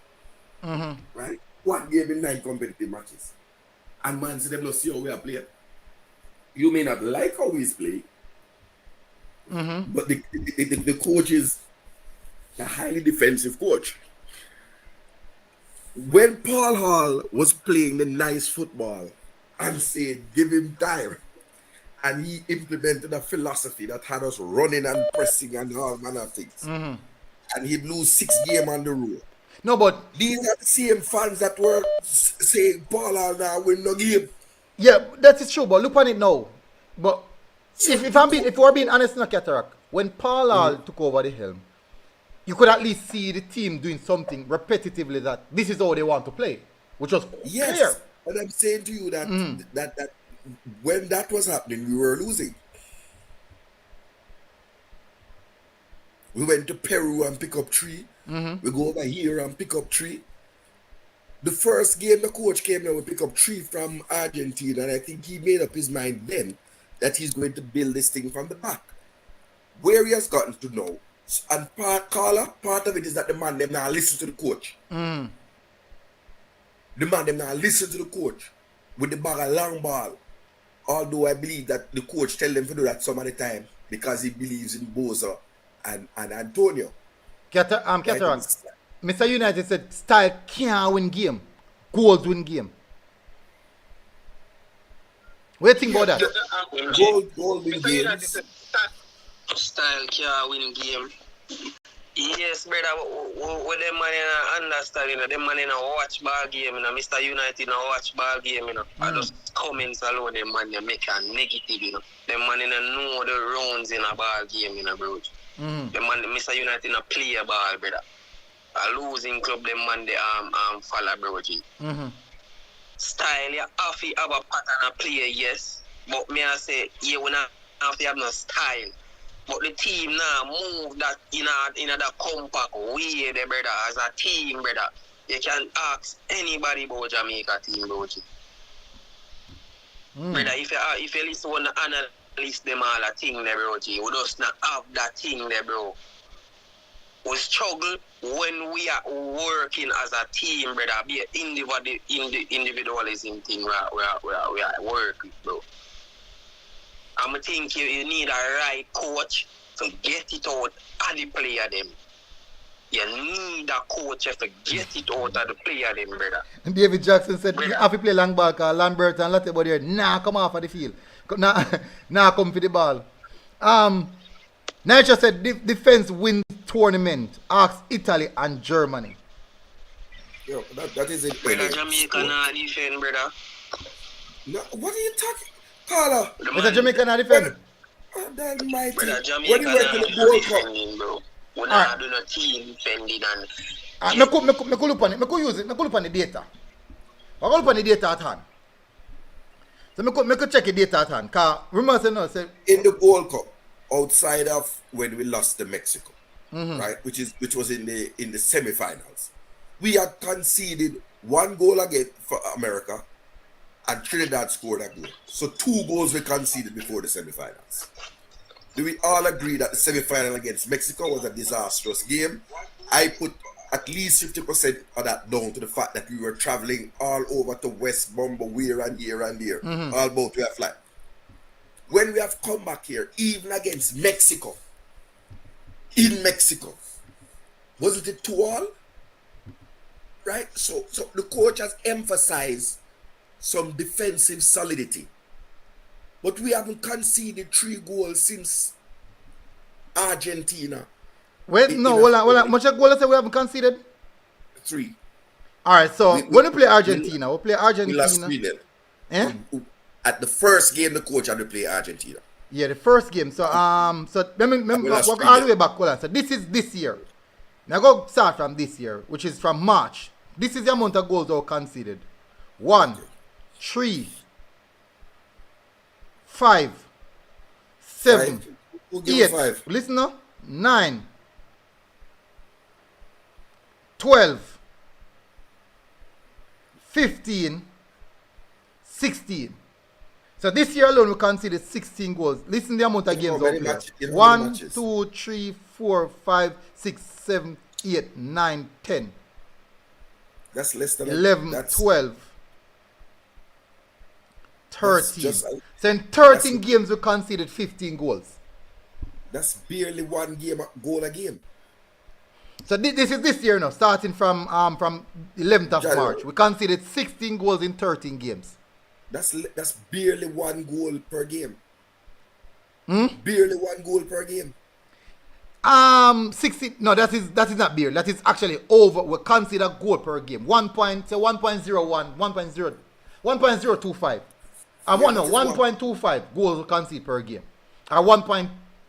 right? One game in 9 competitive matches, and man said them not see how we are playing. You may not like how we play, but the coach is a highly defensive coach. When Paul Hall was playing the nice football and said, give him time, and he implemented a philosophy that had us running and pressing and all manner of things, and he'd lose 6 games on the road. No, but These are the same fans that were saying Paul Hall now win no game. yeah, that is true. But look on it now. But if we're being honest, no Cataract, when Paul Hall took over the helm, you could at least see the team doing something repetitively that this is how they want to play, which was Yes, clear. and I'm saying to you that that when that was happening, we were losing. We went to Peru and pick up 3. We go over here and pick up 3. The first game the coach came there, we pick up 3 from Argentina, and I think he made up his mind then that he's going to build this thing from the back. Where he has gotten to know, and part of it is that the man them now listen to the coach. The man them now listen to the coach with the bag of long ball. Although I believe that the coach tell them to do that some of the time because he believes in Boza and Antonio. Cataract, Mr. United said style can't win game, goals win game. What do you think about that? Goal win games. Style can't win game. Yes, brother. What them man in understand, you know, them man in a watch ball game, you know, Mr. United in a watch ball game, you know. I just comments alone, them man they make a negative, you know. Them man in a know the rounds in a ball game, you know, bro. Them man, Mr. United in a play a ball, brother. A losing club, them man they follow, bro. Style, you have to have a pattern of play, yes. But me I say, you will not have to have no style. But the team now move that in a compact way, the brother, as a team, brother. You can ask anybody about Jamaica team, bro. Brother, if you listen to the analyst, them all a thing there, bro. We just not have that thing there, bro. We struggle when we are working as a team, brother. Be an individualism thing we are working, bro. I think you need a right coach to get it out of the player them. You need a coach to get it out of the player them, brother. And David Jackson said, Brother. you have to play long ball because Lambert and Latte here, come off of the field. Come for the ball. Nature said, defense wins tournament. Ask Italy and Germany. Yo, that is it. Brother, Jamaica not defend, brother. No, what are you talking? Carla, Mr. Jamaica not defend. Almighty. Brother, When Jamaica you went to not the World Cup, defending, bro. We not do no team defending and... I could look on it. I could use it. I could look on the data. I could look on the data at hand. So I could check the data at hand. Because remember, say, in the World Cup, outside of when we lost to Mexico, right, which was in the semi-finals, we had conceded 1 goal again for America, and Trinidad scored a goal. So 2 goals were conceded before the semi-finals. Do we all agree that the semi-final against Mexico was a disastrous game? I put at least 50% of that down to the fact that we were traveling all over to West Bomba, here and here and there, all both way flight. When we have come back here, even against Mexico, in Mexico, wasn't it 2-2? Right? So the coach has emphasized some defensive solidity. But we haven't conceded 3 goals since Argentina. wait, no, hold on. Much goal say we haven't conceded? 3. Alright, so when we play Argentina, we play We Argentina. lost 3-0. Eh? At the first game, the coach had to play Argentina. Yeah, the first game. So let me We walk lost all 3-0. the way back. Hold on. So this is this year. Now go start from this year, which is from March This is the amount of goals that were conceded. 1, 3, 5, 7, 8. Listen now. 9, 12, 15, 16. So this year alone we conceded 16 goals. Listen the amount of games we played. 1, 2, 3, 4, 5, 6, 7, 8, 9, 10. That's less than 11, 12, 13. So in 13 games we conceded 15 goals. That's barely one goal a game. So this is this year now, starting from 11th of January. March. We conceded 16 goals in 13 games. That's barely one goal per game. Barely one goal per game. 16. No, that is not barely. That is actually over. We consider goal per game. 1.01, 1.025. Yeah, 1.25 goals we concede per game. Or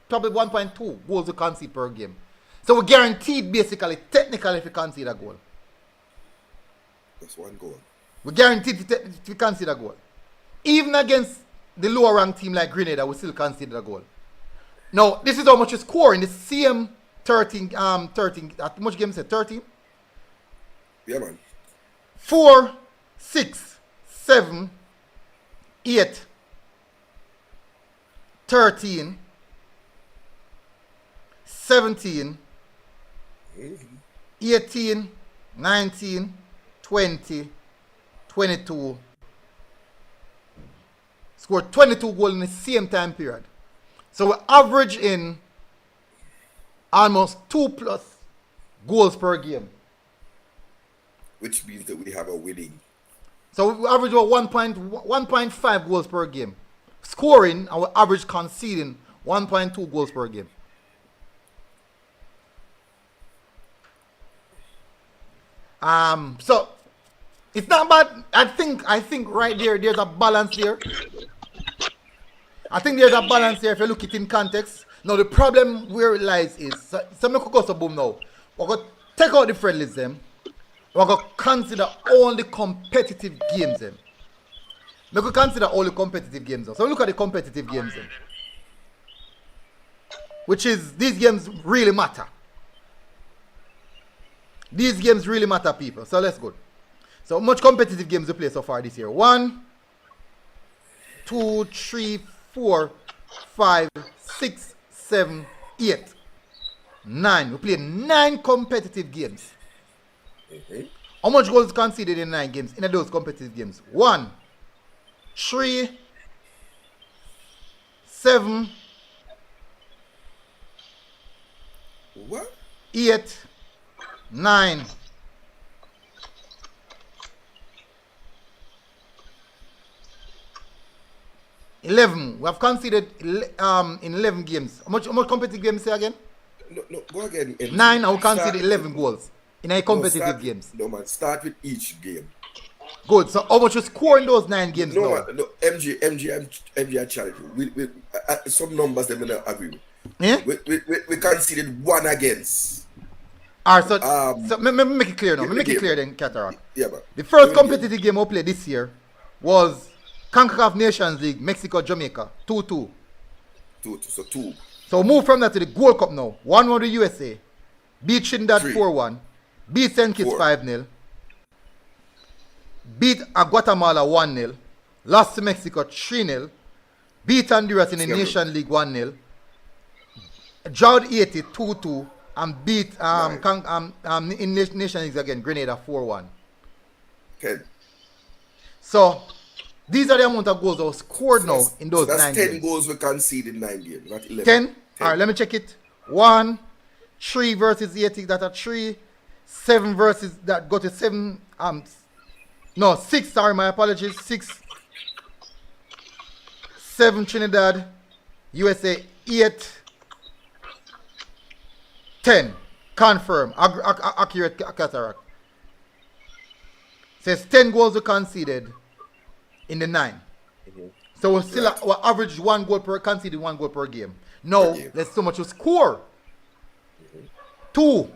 probably 1.2 goals we concede per game. So we guaranteed basically, technically, if we concede a goal. That's one goal. We guaranteed if we concede a goal. Even against the lower ranked team like Grenada, we still conceded a goal. Now, this is how much we score in the same 13, how much games said? 13? Yeah, man. 4, 6, 7, 8, 13, 17, 18, 19, 20, 22. Scored 22 goals in the same time period. So we average in almost 2+ goals per game. Which means that we have a winning. So we average about 1.5 goals per game. Scoring, our average conceding 1.2 goals per game. So it's not bad. I think right there, there's a balance there. I think there's a balance there if you look it in context. Now the problem where it lies is, so me go so boom now. We're going to take out the friendlies them. We're going to consider only competitive games then. We could consider only competitive games. So look at the competitive games then. Which is, these games really matter. These games really matter, people. So let's go. So how much competitive games we play so far this year? 1, 2, 3, 4, 5, 6, 7, 8, 9. We played 9 competitive games. How much goals conceded in 9 games? In those competitive games? 1, 3, 7, What? 8, 9. 11. We have conceded in 11 games. How much competitive games say again? No, go again. 9. I will concede 11 goals in a competitive games. No, man. Start with each game. Good. So how much you score in those 9 games? No, now? man, no. MG, I challenge you. We some numbers they may not agree with. Yeah? We conceded 1 against. Alright, so me make it clear now. Make it clear then, Cataract. Yeah, man. The first competitive game we played this year was Concacaf Nations League, Mexico, Jamaica, 2-2. 2. So move from that to the Gold Cup now. 1-1 the USA. Beat Trinidad 4-1. Beat St. Kitts 5-0. Beat Guatemala 1-0. Lost to Mexico 3-0. Beat Honduras in the Nation League 1-0. Drawed 80 2-2. And beat in Nation League again, Grenada 4-1. Okay. So these are the amount of goals that were scored now in those 9 games. That's 10 goals we conceded in 9 games, not 11. 10? Alright, let me check it. 1, 3 versus 80, that are 3. 7 versus that go to 7. No, 6, sorry, my apologies. 6. 7 Trinidad, USA 8. 10. Confirm. Accurate, Cataract. Says 10 goals we conceded in the 9. So we're still we average 1 goal per conceded 1 goal per game. No, there's so much to score. 2.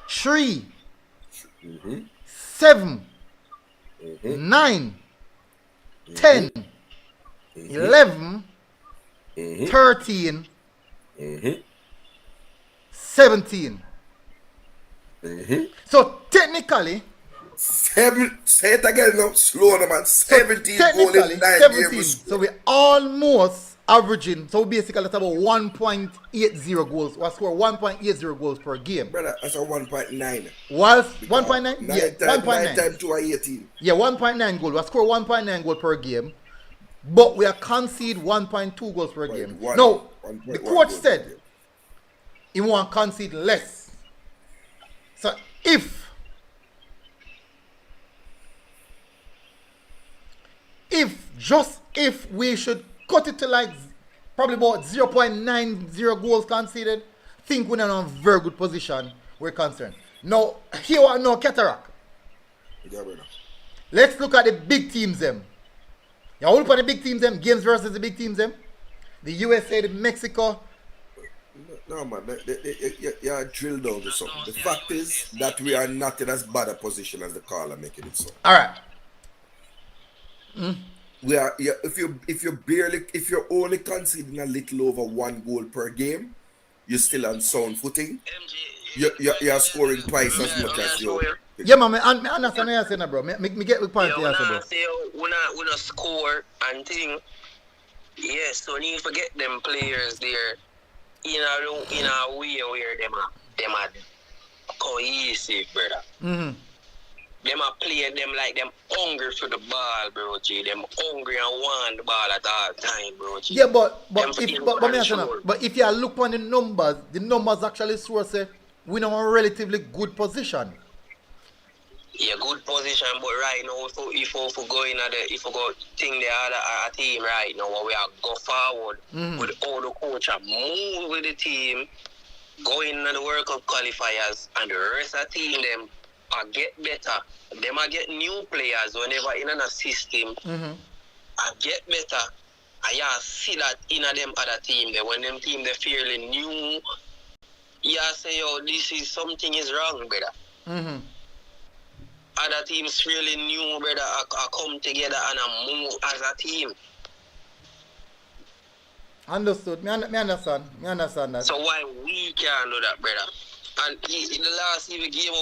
3. 7, 9, 10, 11, 13, 17. So technically, say it again now, slow down, man. 17 goals in 9 games. So we're almost averaging, so basically that's about 1.80 goals. We score 1.80 goals per game. Brother, that's a 1.9. Was 1.9? Yeah, 1.9. 9 times 2 are 18. Yeah, 1.9 goal. We score 1.9 goal per game, but we are concede 1.2 goals per game. No, the coach said he want to concede less. So if we should cut it to like probably about 0.90 goals conceded, think we're in a very good position we're concerned. Now, here are no cataract. Yeah, brother. Let's look at the big teams them. You all look at the big teams them, games versus the big teams them. The USA, the Mexico. No, man, you are drilled down to something. The fact is that we are not in as bad a position as the caller making it so. All right. We are. Yeah, if you're only conceding a little over 1 goal per game, you're still on sound footing. You're scoring twice as much as you. Yeah, man, I understand what you're saying, bro. Me get the point here, bro. We not score and thing. Yes, so you forget them players there. In a way where them are cohesive, brother. Them are playing them like them hungry for the ball, bro. G. Them hungry and want the ball at all time, bro. G. Yeah, but if you look on the numbers actually show say we're in a relatively good position. Yeah, good position, but right now, if we go in if we go think the other team right now, we are go forward with all the coach and move with the team, go in the World Cup qualifiers, and the rest of the team them are get better. Them are get new players whenever in a system, and get better. And you see that in them other team there when them team they fairly new, you say, yo, this is something is wrong, brother. Other teams really new, brother, are come together and move as a team. Understood. Me understand that. So why we can't do that, brother? And in the last game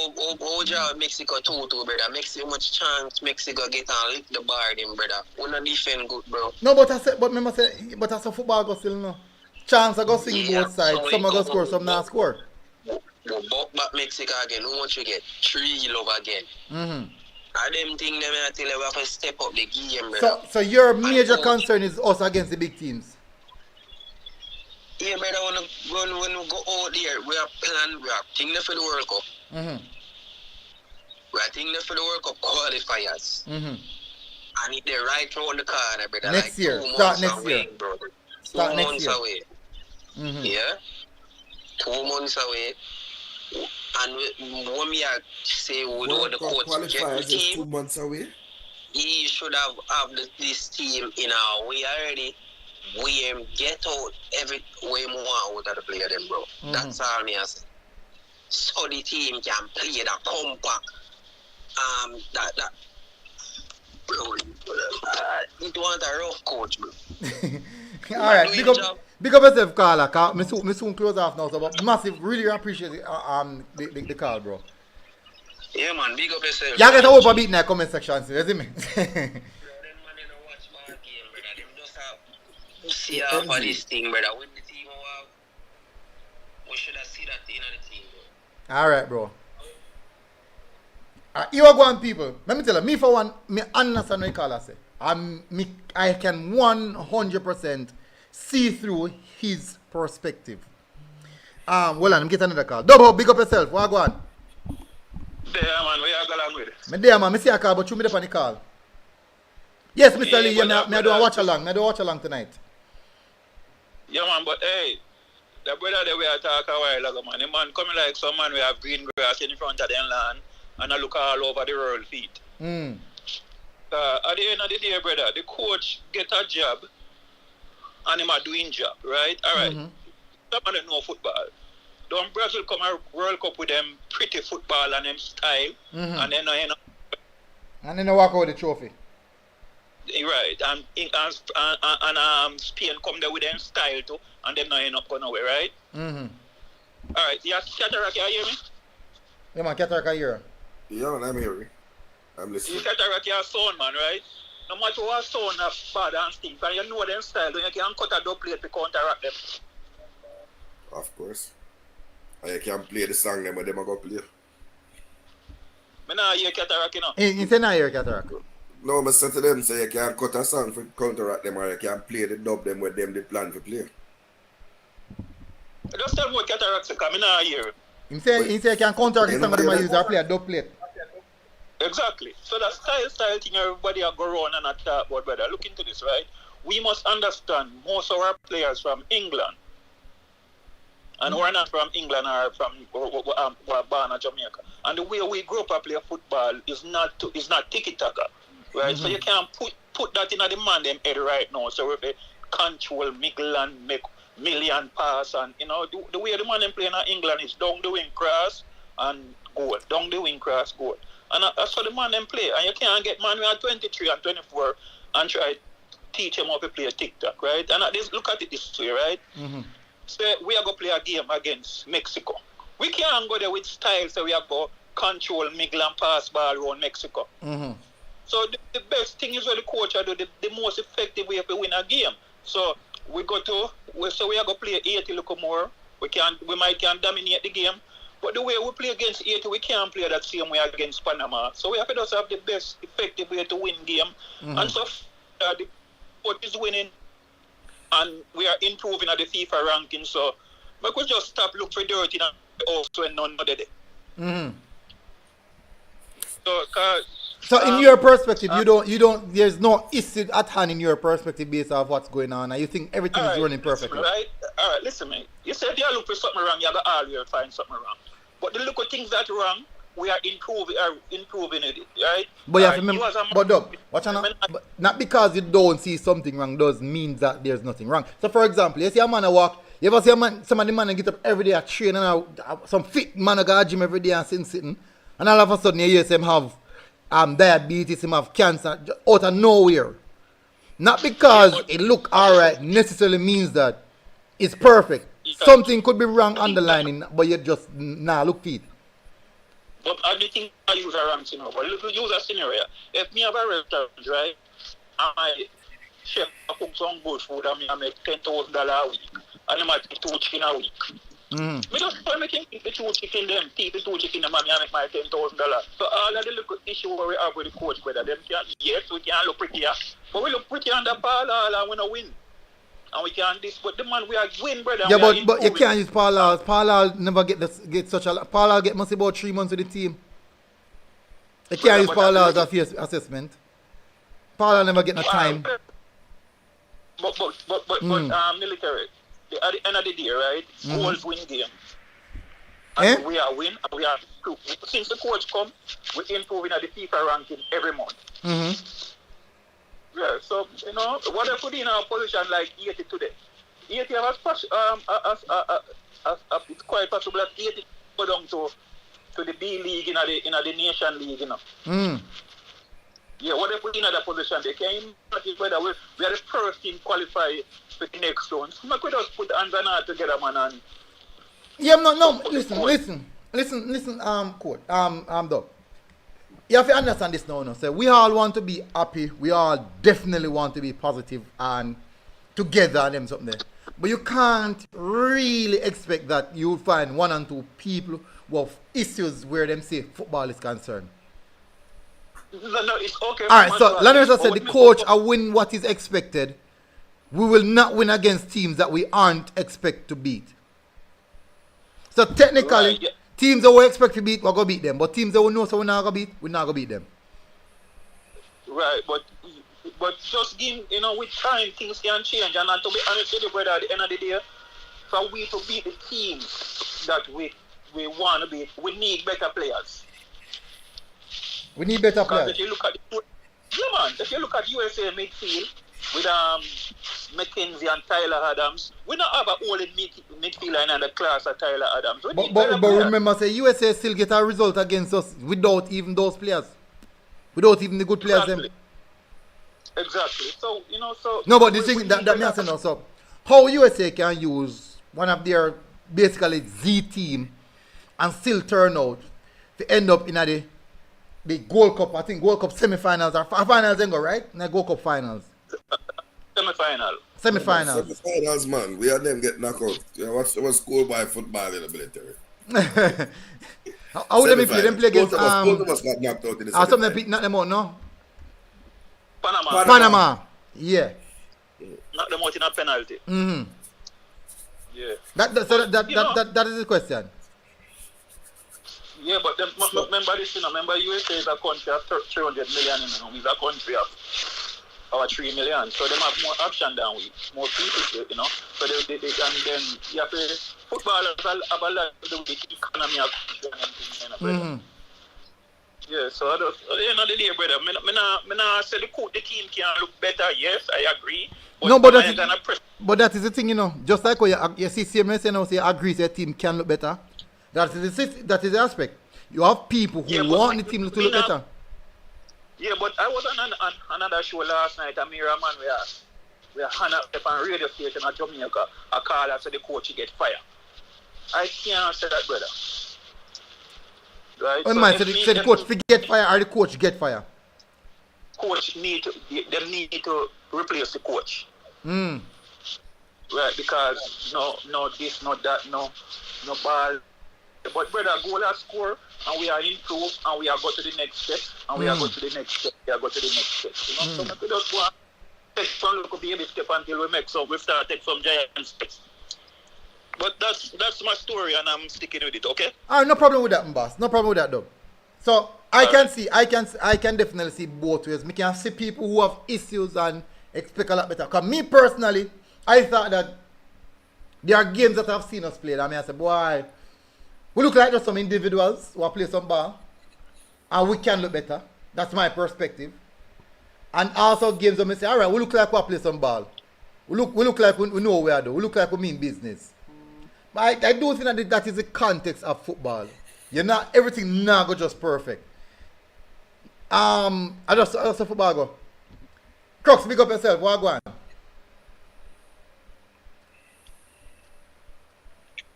of Mexico 2-2, brother. Mexico much chance Mexico get and lick the bar them, brother. We not defend good, bro. No, but as a football go still no. Chance I go swing both sides. So some are go score, some not score. We'll buck back Mexico again. How much you get? 3 love again. And them thing them until we have to step up the game, brother. So your major concern is us against the big teams? Yeah, brother, when we go out there, we are planning, we are thinking for the World Cup. We are thinking for the World Cup qualifiers. And if they're right around the corner, brother, next like year. 2 Start months next away, year. brother. Start 2 next months year. away. Yeah? 2 months away. And when we are say we do the coach get the team, 2 months away. He should have this team in our way already. We get out every way more out of the player them, bro. That's all me I say. So the team can play that compact. That bro, it want a rough coach, bro. Alright, big up yourself, Carla. Me soon close off now, so but massive, really appreciate the call, bro. Yeah, man, big up yourself. You get a whoop a beat in the comment section, see, you see me? See how for this thing, brother. With the team, we should have seen that in the team, bro. Alright, bro. You are going, people. Let me tell you, me for one, me understand what you call say. I can 100% see through his perspective. Well, I'm getting another call. Double, big up yourself. What go on? There, man. Where you going with? Me there, man. Me see a call, but you me there on the call. Yes, Mr. Lee, me do a watch along. Me do a watch along tonight. Yeah, man, but hey, the brother that we are talking a while ago, man, the man coming like some man we have green grass in front of them land and I look all over the world feet. At the end of the day, brother, the coach get a job and him are doing job, right? All right. Some of them know football. Don't Brazil come a World Cup with them pretty football and them style, and then you know. And then they walk out with the trophy. Right, and Spain come there with them style too, and them not end up going away, right? Alright, yeah, Cataract, you hear me? Yeah, man, Cataract, I hear. Yeah, man, I'm here. I'm listening. Cataract, you're a sound, man, right? No matter what sound of bad and stink, and you know them style, then you can cut a double plate to counteract them. Of course. And you can play the song them, but them are going to play. I don't hear Cataract, you know. You say not hear Cataract? No, I said to them, say you can cut a song for counteract them, or you can play the dub them with them they plan to play. Just tell me what Cataract say, because I don't hear. He say you can counteract the song, but they might use or play a dub plate. Exactly. So that style thing everybody are go around and talk about, brother. Look into this, right? We must understand most of our players from England. And we're not from England or from we're born in Jamaica. And the way we grew up and play football is not tiki-taka. Right? So you can't put that in the man them head right now. So if they control middle and make million pass, and you know the way the man them play in England is down the wing cross and goal. Down the wing cross goal. And that's how the man them play. And you can't get man who are 23 and 24 and try to teach him how to play a tic-tac, right? And look at it this way, right? So we are going to play a game against Mexico. We can't go there with style, so we are going to control middle and pass ball around Mexico. So the best thing is what the coach do, the most effective way to win a game. So we are going to play 80 little more. We might can dominate the game. But the way we play against Haiti, we can't play that same way against Panama. So we have to just have the best effective way to win game. And so the coach is winning, and we are improving at the FIFA ranking. So we could just stop look for dirty and also when none of the day. So in your perspective, you don't. There's no issue at hand in your perspective based off what's going on, and you think everything is running perfectly. Right? All right, listen, man. You said you look for something wrong, you have to always find something wrong. But the little things that are wrong, we are improving it, right? But you have to remember, but not because you don't see something wrong doesn't mean that there's nothing wrong. So for example, you see a man walk, you ever see a man, some of the man get up every day at train, and some fit man go to gym every day and sitting, and all of a sudden you hear him have diabetes, him have cancer out of nowhere. Not because it look alright necessarily means that it's perfect. Something could be wrong underlining, but you just look feet. But I do think I use a wrong scenario. But look, use a scenario. If me have a restaurant, right, and my chef cook some good food and I make $10,000 a week, and I might take 2 chicken a week. Me just try making the 2 chicken them, take the 2 chicken them, and I make my $10,000. So all of the little issue where we have with the coach, whether them can, yes, we can look prettier, but we look pretty under ball and we don't win. And we can't this, but the man we are win, brother. Yeah, but you can't use Paul Hall. Paul Hall never get such a. Paul Hall get must about 3 months with the team. You can't use Paul Hall as a face assessment. Paul Hall never get no time. But military. At the end of the day, right? Goals win game. And we are win, and we are since the coach come, we're improving at the FIFA ranking every month. Yeah, so, you know, what I put in a position like 80 today. 80 has it's quite possible that 80 go down to the B League in the Nation League, you know. Yeah, what they put in that position, they can imagine whether we are the first team qualify for the next round. So we could just put hands and heart together, man. And yeah, no, listen, coach, Doug. You have to understand this now. So we all want to be happy. We all definitely want to be positive and together and them something there. But you can't really expect that you'll find 1 and 2 people who have issues where them say football is concerned. No, it's okay. Alright, so Leonard said the coach will win what is expected. We will not win against teams that we aren't expect to beat. So technically, teams that we expect to beat, we're going to beat them. But teams that we know so we're not going to beat, we're not going to beat them. Right, but just give, you know, with time, things can change. And to be honest with you, brother, at the end of the day, for we to beat the teams that we want to beat, we need better players. We need better players. If you look at if you look at USA midfield with McKenzie and Tyler Adams. We don't have a whole midfielder in the class of Tyler Adams. We need But better players. remember, say USA still get a result against us without even those players. Without even the good players. Exactly. So, you know, so... No, but the thing that me I say now, so how USA can use one of their basically Z team and still turn out to end up in the Gold Cup, I think Gold Cup semi-finals or finals then go, right? In the Gold Cup finals. Semi-final. Semi-finals, man. We had them get knocked out. You know, what's scored by football in the military? How would they play? Them play against both of us got knocked out in the some them knock them out, no? Panama. Yeah. Knock them out in a penalty. Mm-hmm. Yeah. That is the question. Yeah, but remember this, you know, remember USA is a country of 300 million, you know, we're a country of our 3 million. So they have more option than we, more people, you know. So they and then you have to, footballers have a lot to do with the economy of the country and everything. Yeah, so at the end of the day, brother, I say the team can look better, yes, I agree. But no, but that is the thing, you know. Just like when you see CMS and say agree the team can look better. That is the aspect. You have people who want the team to look better. Yeah, but I was on another show last night, Amira man, we are hung up on radio station in Jamaica. I call her, so the coach get fired. I can't say that, brother. Right? So the coach get fired or the coach get fired? Coach need to replace the coach. Right, because no this, no that, no ball. But brother, goal and score, and we are improved, and we are go to the next step, and we are go to the next step, You know, so we just want to take some little baby step until we start take some giant steps. But that's my story, and I'm sticking with it. Okay? No problem with that, boss. No problem with that, though. So I can definitely see both ways. We can see people who have issues and expect a lot better. Because me personally, I thought that there are games that I've seen us play. I mean, I said, boy, we look like just some individuals who play some ball, and we can look better. That's my perspective. And also games where I say, all right, we look like we play some ball. We look like we know what we are doing. We look like we mean business. But I do think that is the context of football. Everything now go just perfect. I just football go. Crux, pick up yourself. What go on?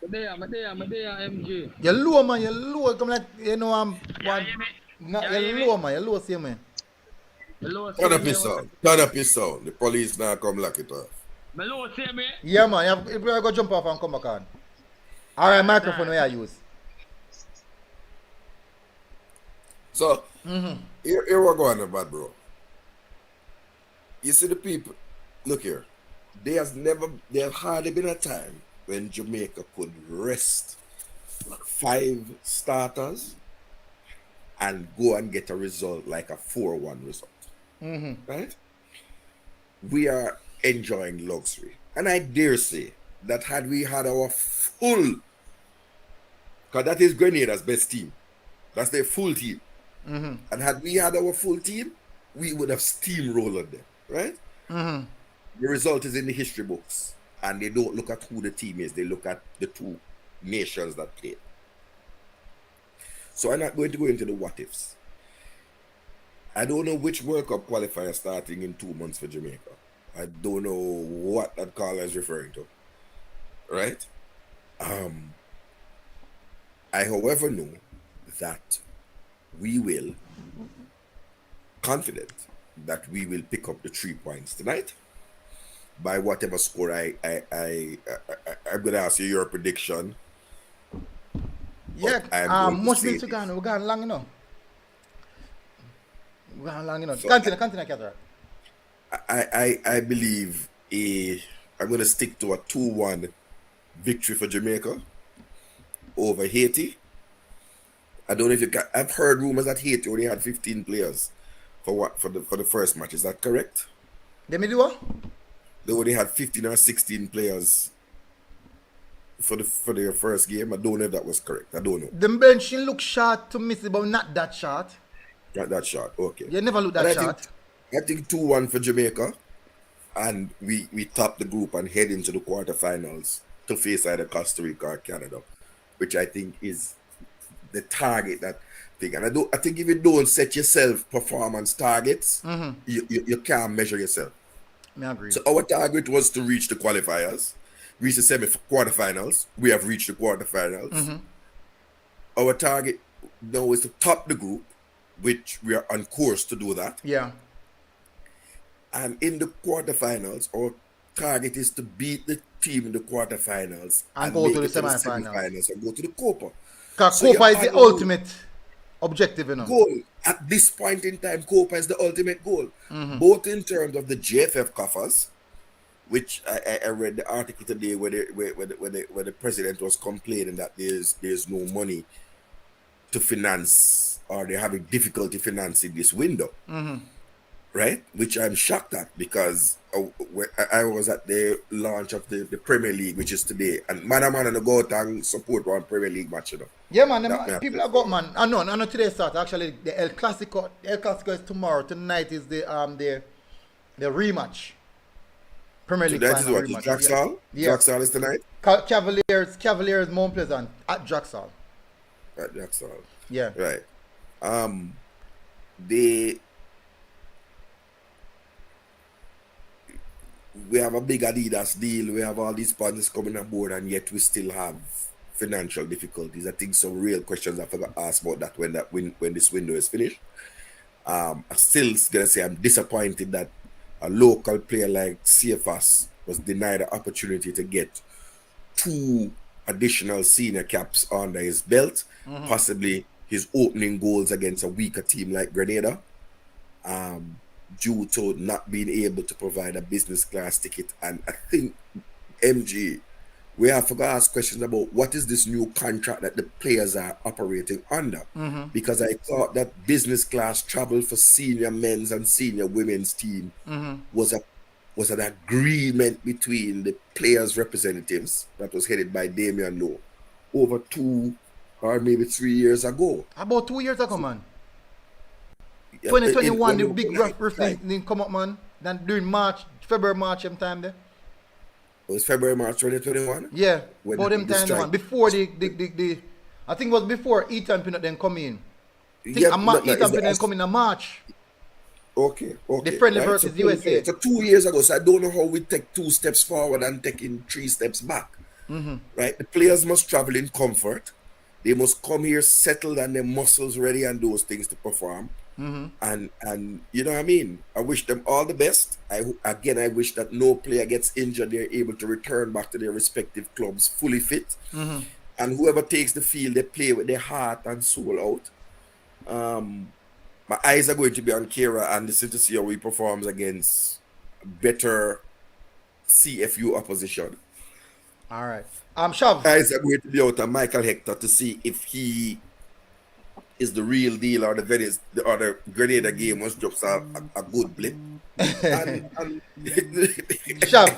I'm there, MG. You're low, man. You're low. Come like, you know, you're low, man. You're low, same man. Turn up your sound. The police now come lock it off. Low, same man. Yeah, man. You have to jump off and come back on. All right, microphone where I use. So, here we're going about, bro. You see the people, look here. There have hardly been a time when Jamaica could rest 5 starters and go and get a result like a 4-1 result. Right? We are enjoying luxury. And I dare say that had we had our full, because that is Grenada's best team. That's their full team. And had we had our full team, we would have steamrolled them, right? The result is in the history books. And they don't look at who the team is. They look at the 2 nations that played. So I'm not going to go into the what ifs. I don't know which World Cup qualifier starting in 2 months for Jamaica. I don't know what that caller is referring to. Right? I, however, know that we will, confident that we will pick up the 3 points tonight. By whatever score I'm gonna ask you your prediction. Yeah, much needs to go on. We're going long enough. So continue, Catherine. I believe I'm gonna stick to a 2-1 victory for Jamaica over Haiti. I don't know if you can. I've heard rumors that Haiti only had 15 players for the first match. Is that correct? Let me do what? They only had 15 or 16 players for their first game. I don't know if that was correct. I don't know. The benching look short to me, but not that short. Not that short, okay. You never look that short. I think 2-1 for Jamaica. and we top the group and head into the quarterfinals to face either Costa Rica or Canada, which I think is the target that thing. And I think if you don't set yourself performance targets, you can't measure yourself. I agree. So our target was to reach the qualifiers, reach the quarterfinals. We have reached the quarterfinals. Our target now is to top the group, which we are on course to do that. Yeah. And in the quarterfinals, our target is to beat the team in the quarterfinals and go to the semifinals and go to the Copa. Because Copa is the ultimate objective, you know. Goal. At this point in time, Copa is the ultimate goal. Both in terms of the JFF coffers, which I read the article today where the president was complaining that there's no money to finance, or they're having difficulty financing this window. Right? Which I'm shocked at, because I was at the launch of the Premier League, which is today, and man and go out and support one Premier League match, you know. Yeah, man, people have got, man. I know today start. Actually, the El Clasico is tomorrow. Tonight is the rematch. Premier League Tonight final is what? rematch. Jacksal? Yeah. Jacksal is tonight? Cavaliers Mount Pleasant at Jacksal. At Jacksal. Yeah. Right. We have a big Adidas deal. We have all these partners coming on board, and yet we still have financial difficulties. I think some real questions I forgot to ask about that when this window is finished. I'm still gonna say I'm disappointed that a local player like CFS was denied the opportunity to get 2 additional senior caps under his belt, possibly his opening goals against a weaker team like Grenada, due to not being able to provide a business class ticket. And I think, MG, we have to ask questions about what is this new contract that the players are operating under, because I thought that business class travel for senior men's and senior women's team was an agreement between the players' representatives that was headed by Damian Lowe over 2 or maybe 3 years ago. About 2 years ago, man. 2021, the big rough didn't come up, man. Then during February, March, time there. It was February, March 2021? Yeah, about them time, man. Before I think it was before Ethan Pinot then come in. Ethan Pinot come in March. Okay. The friendly versus USA. So 2 years ago, so I don't know how we take 2 steps forward and taking 3 steps back. Right? The players must travel in comfort. They must come here settled and their muscles ready and those things to perform. And you know what I mean? I wish them all the best. I wish that no player gets injured. They're able to return back to their respective clubs fully fit. And whoever takes the field, they play with their heart and soul out. My eyes are going to be on Kira and listen to see how he performs against better CFU opposition. All right. Shav. Eyes are going to be out on Michael Hector to see if he is the real deal, or the Grenada game was just a good blip. Shav.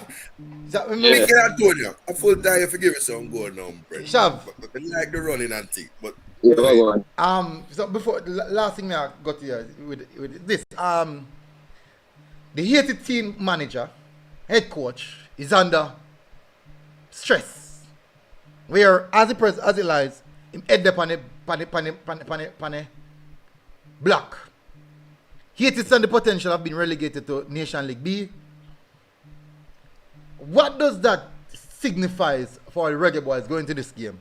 Mikel Antonio, a full time you forgive me some goal now, bro. Shav. I like the running and thing, but Yeah, go on. So before the last thing I got here with this, the Haiti team manager, head coach, is under stress. Where as it lies, him head up on the block. Haiti stand the potential of being relegated to Nation League B. What does that signify for the Reggae Boyz going to this game?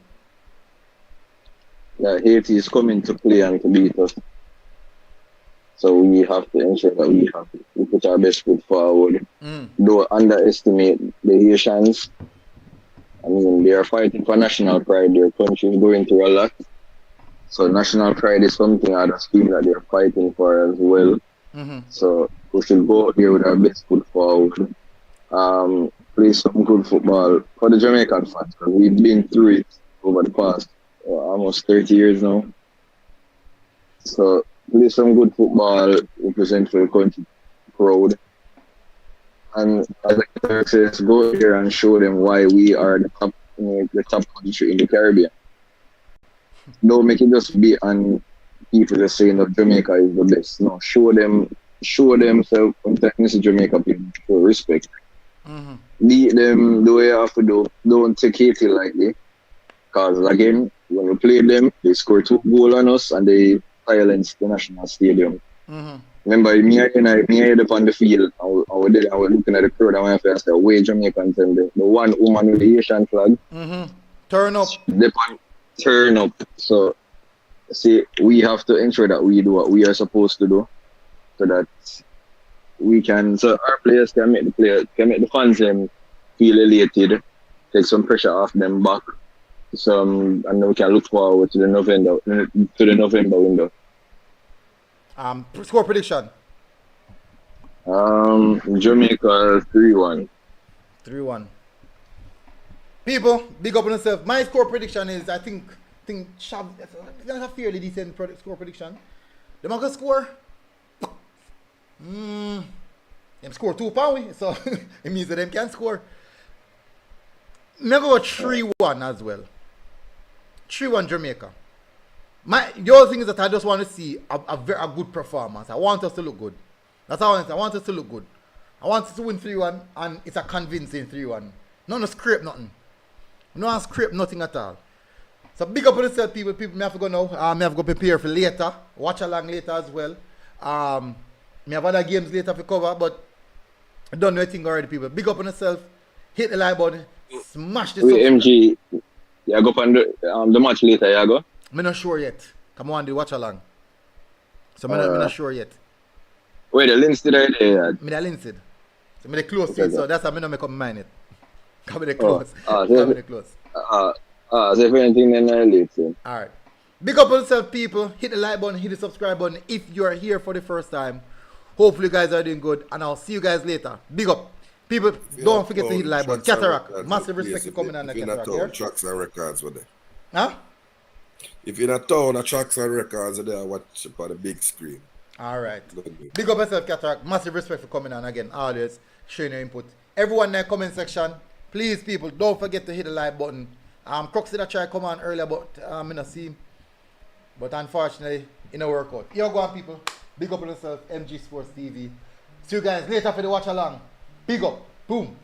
Yeah, Haiti is coming to play and to beat us. So we have to ensure that we put our best foot forward. Don't underestimate the Haitians. I mean, they are fighting for national pride. Their country is going through a lot. So national pride is something I just feel that they're fighting for as well. So we should go out there with our best foot forward. Play some good football for the Jamaican fans, because we've been through it over the past almost 30 years now. So play some good football, represent for the country proud. And as I says, go here and show them why we are the top country in the Caribbean. Don't make it just be on people just saying that Jamaica is the best. No, show them show themselves sometimes in Jamaica people show respect. Beat them the way you have to do. Don't take Haiti lightly. Because again, when we played them, they scored 2 goals on us and they silenced the national stadium. Remember, me and up on the field, I was looking at the crowd and I said, wait, Jamaicans, and the one woman with the Haitian flag. Turn up. Turn up. So, see, we have to ensure that we do what we are supposed to do so that we can, so our players can make the fans feel elated, take some pressure off them back. And then we can look forward to the November window. Score prediction. Jamaica 3-1. 3-1. People, big up on yourself. My score prediction is, I think Shav, that's a fairly decent score prediction. They're not gonna score. Them score 2 pounds, so it means that them can score. I'm gonna go 3-1 as well. 3-1 Jamaica. The other thing is that I just want to see a good performance. I want us to look good. That's how I want us to look good. I want us to win 3-1 and it's a convincing 3-1. Not to scrape nothing. No one scrape nothing at all. So big up on yourself, people. People may have to go now. May have to go prepare for later. Watch along later as well. May have other games later to cover, but I don't know anything already, people. Big up on yourself. Hit the like button. Smash this. Wait, MG, you go on the match later, you go? I'm not sure yet. Come on, do watch along. So I'm not sure yet. Wait, the links did I there? I'm the links it. So I'm the close to it, so that's how I'm not mind it. Come in the close. Come in the close. So if anything, then I leave soon. Alright. Big up on yourself, people. Hit the like button, hit the subscribe button if you are here for the first time. Hopefully you guys are doing good, and I'll see you guys later. Big up. People, don't forget to hit the like button. Cataract. Massive respect for coming on the Cataract. If you're not tracks and records with them. Huh? If you're not town, tracks and records are there, watch on the big screen. Alright. Big up yourself, Cataract. Massive respect for coming on again. Always sharing your input. Everyone in the comment section, please, people, don't forget to hit the like button. Crux did I try to come on earlier, but I didn't see him. But unfortunately, it didn't work out. Here go on, people. Big up on yourself, MG Sports TV. See you guys later for the watch along. Big up. Boom.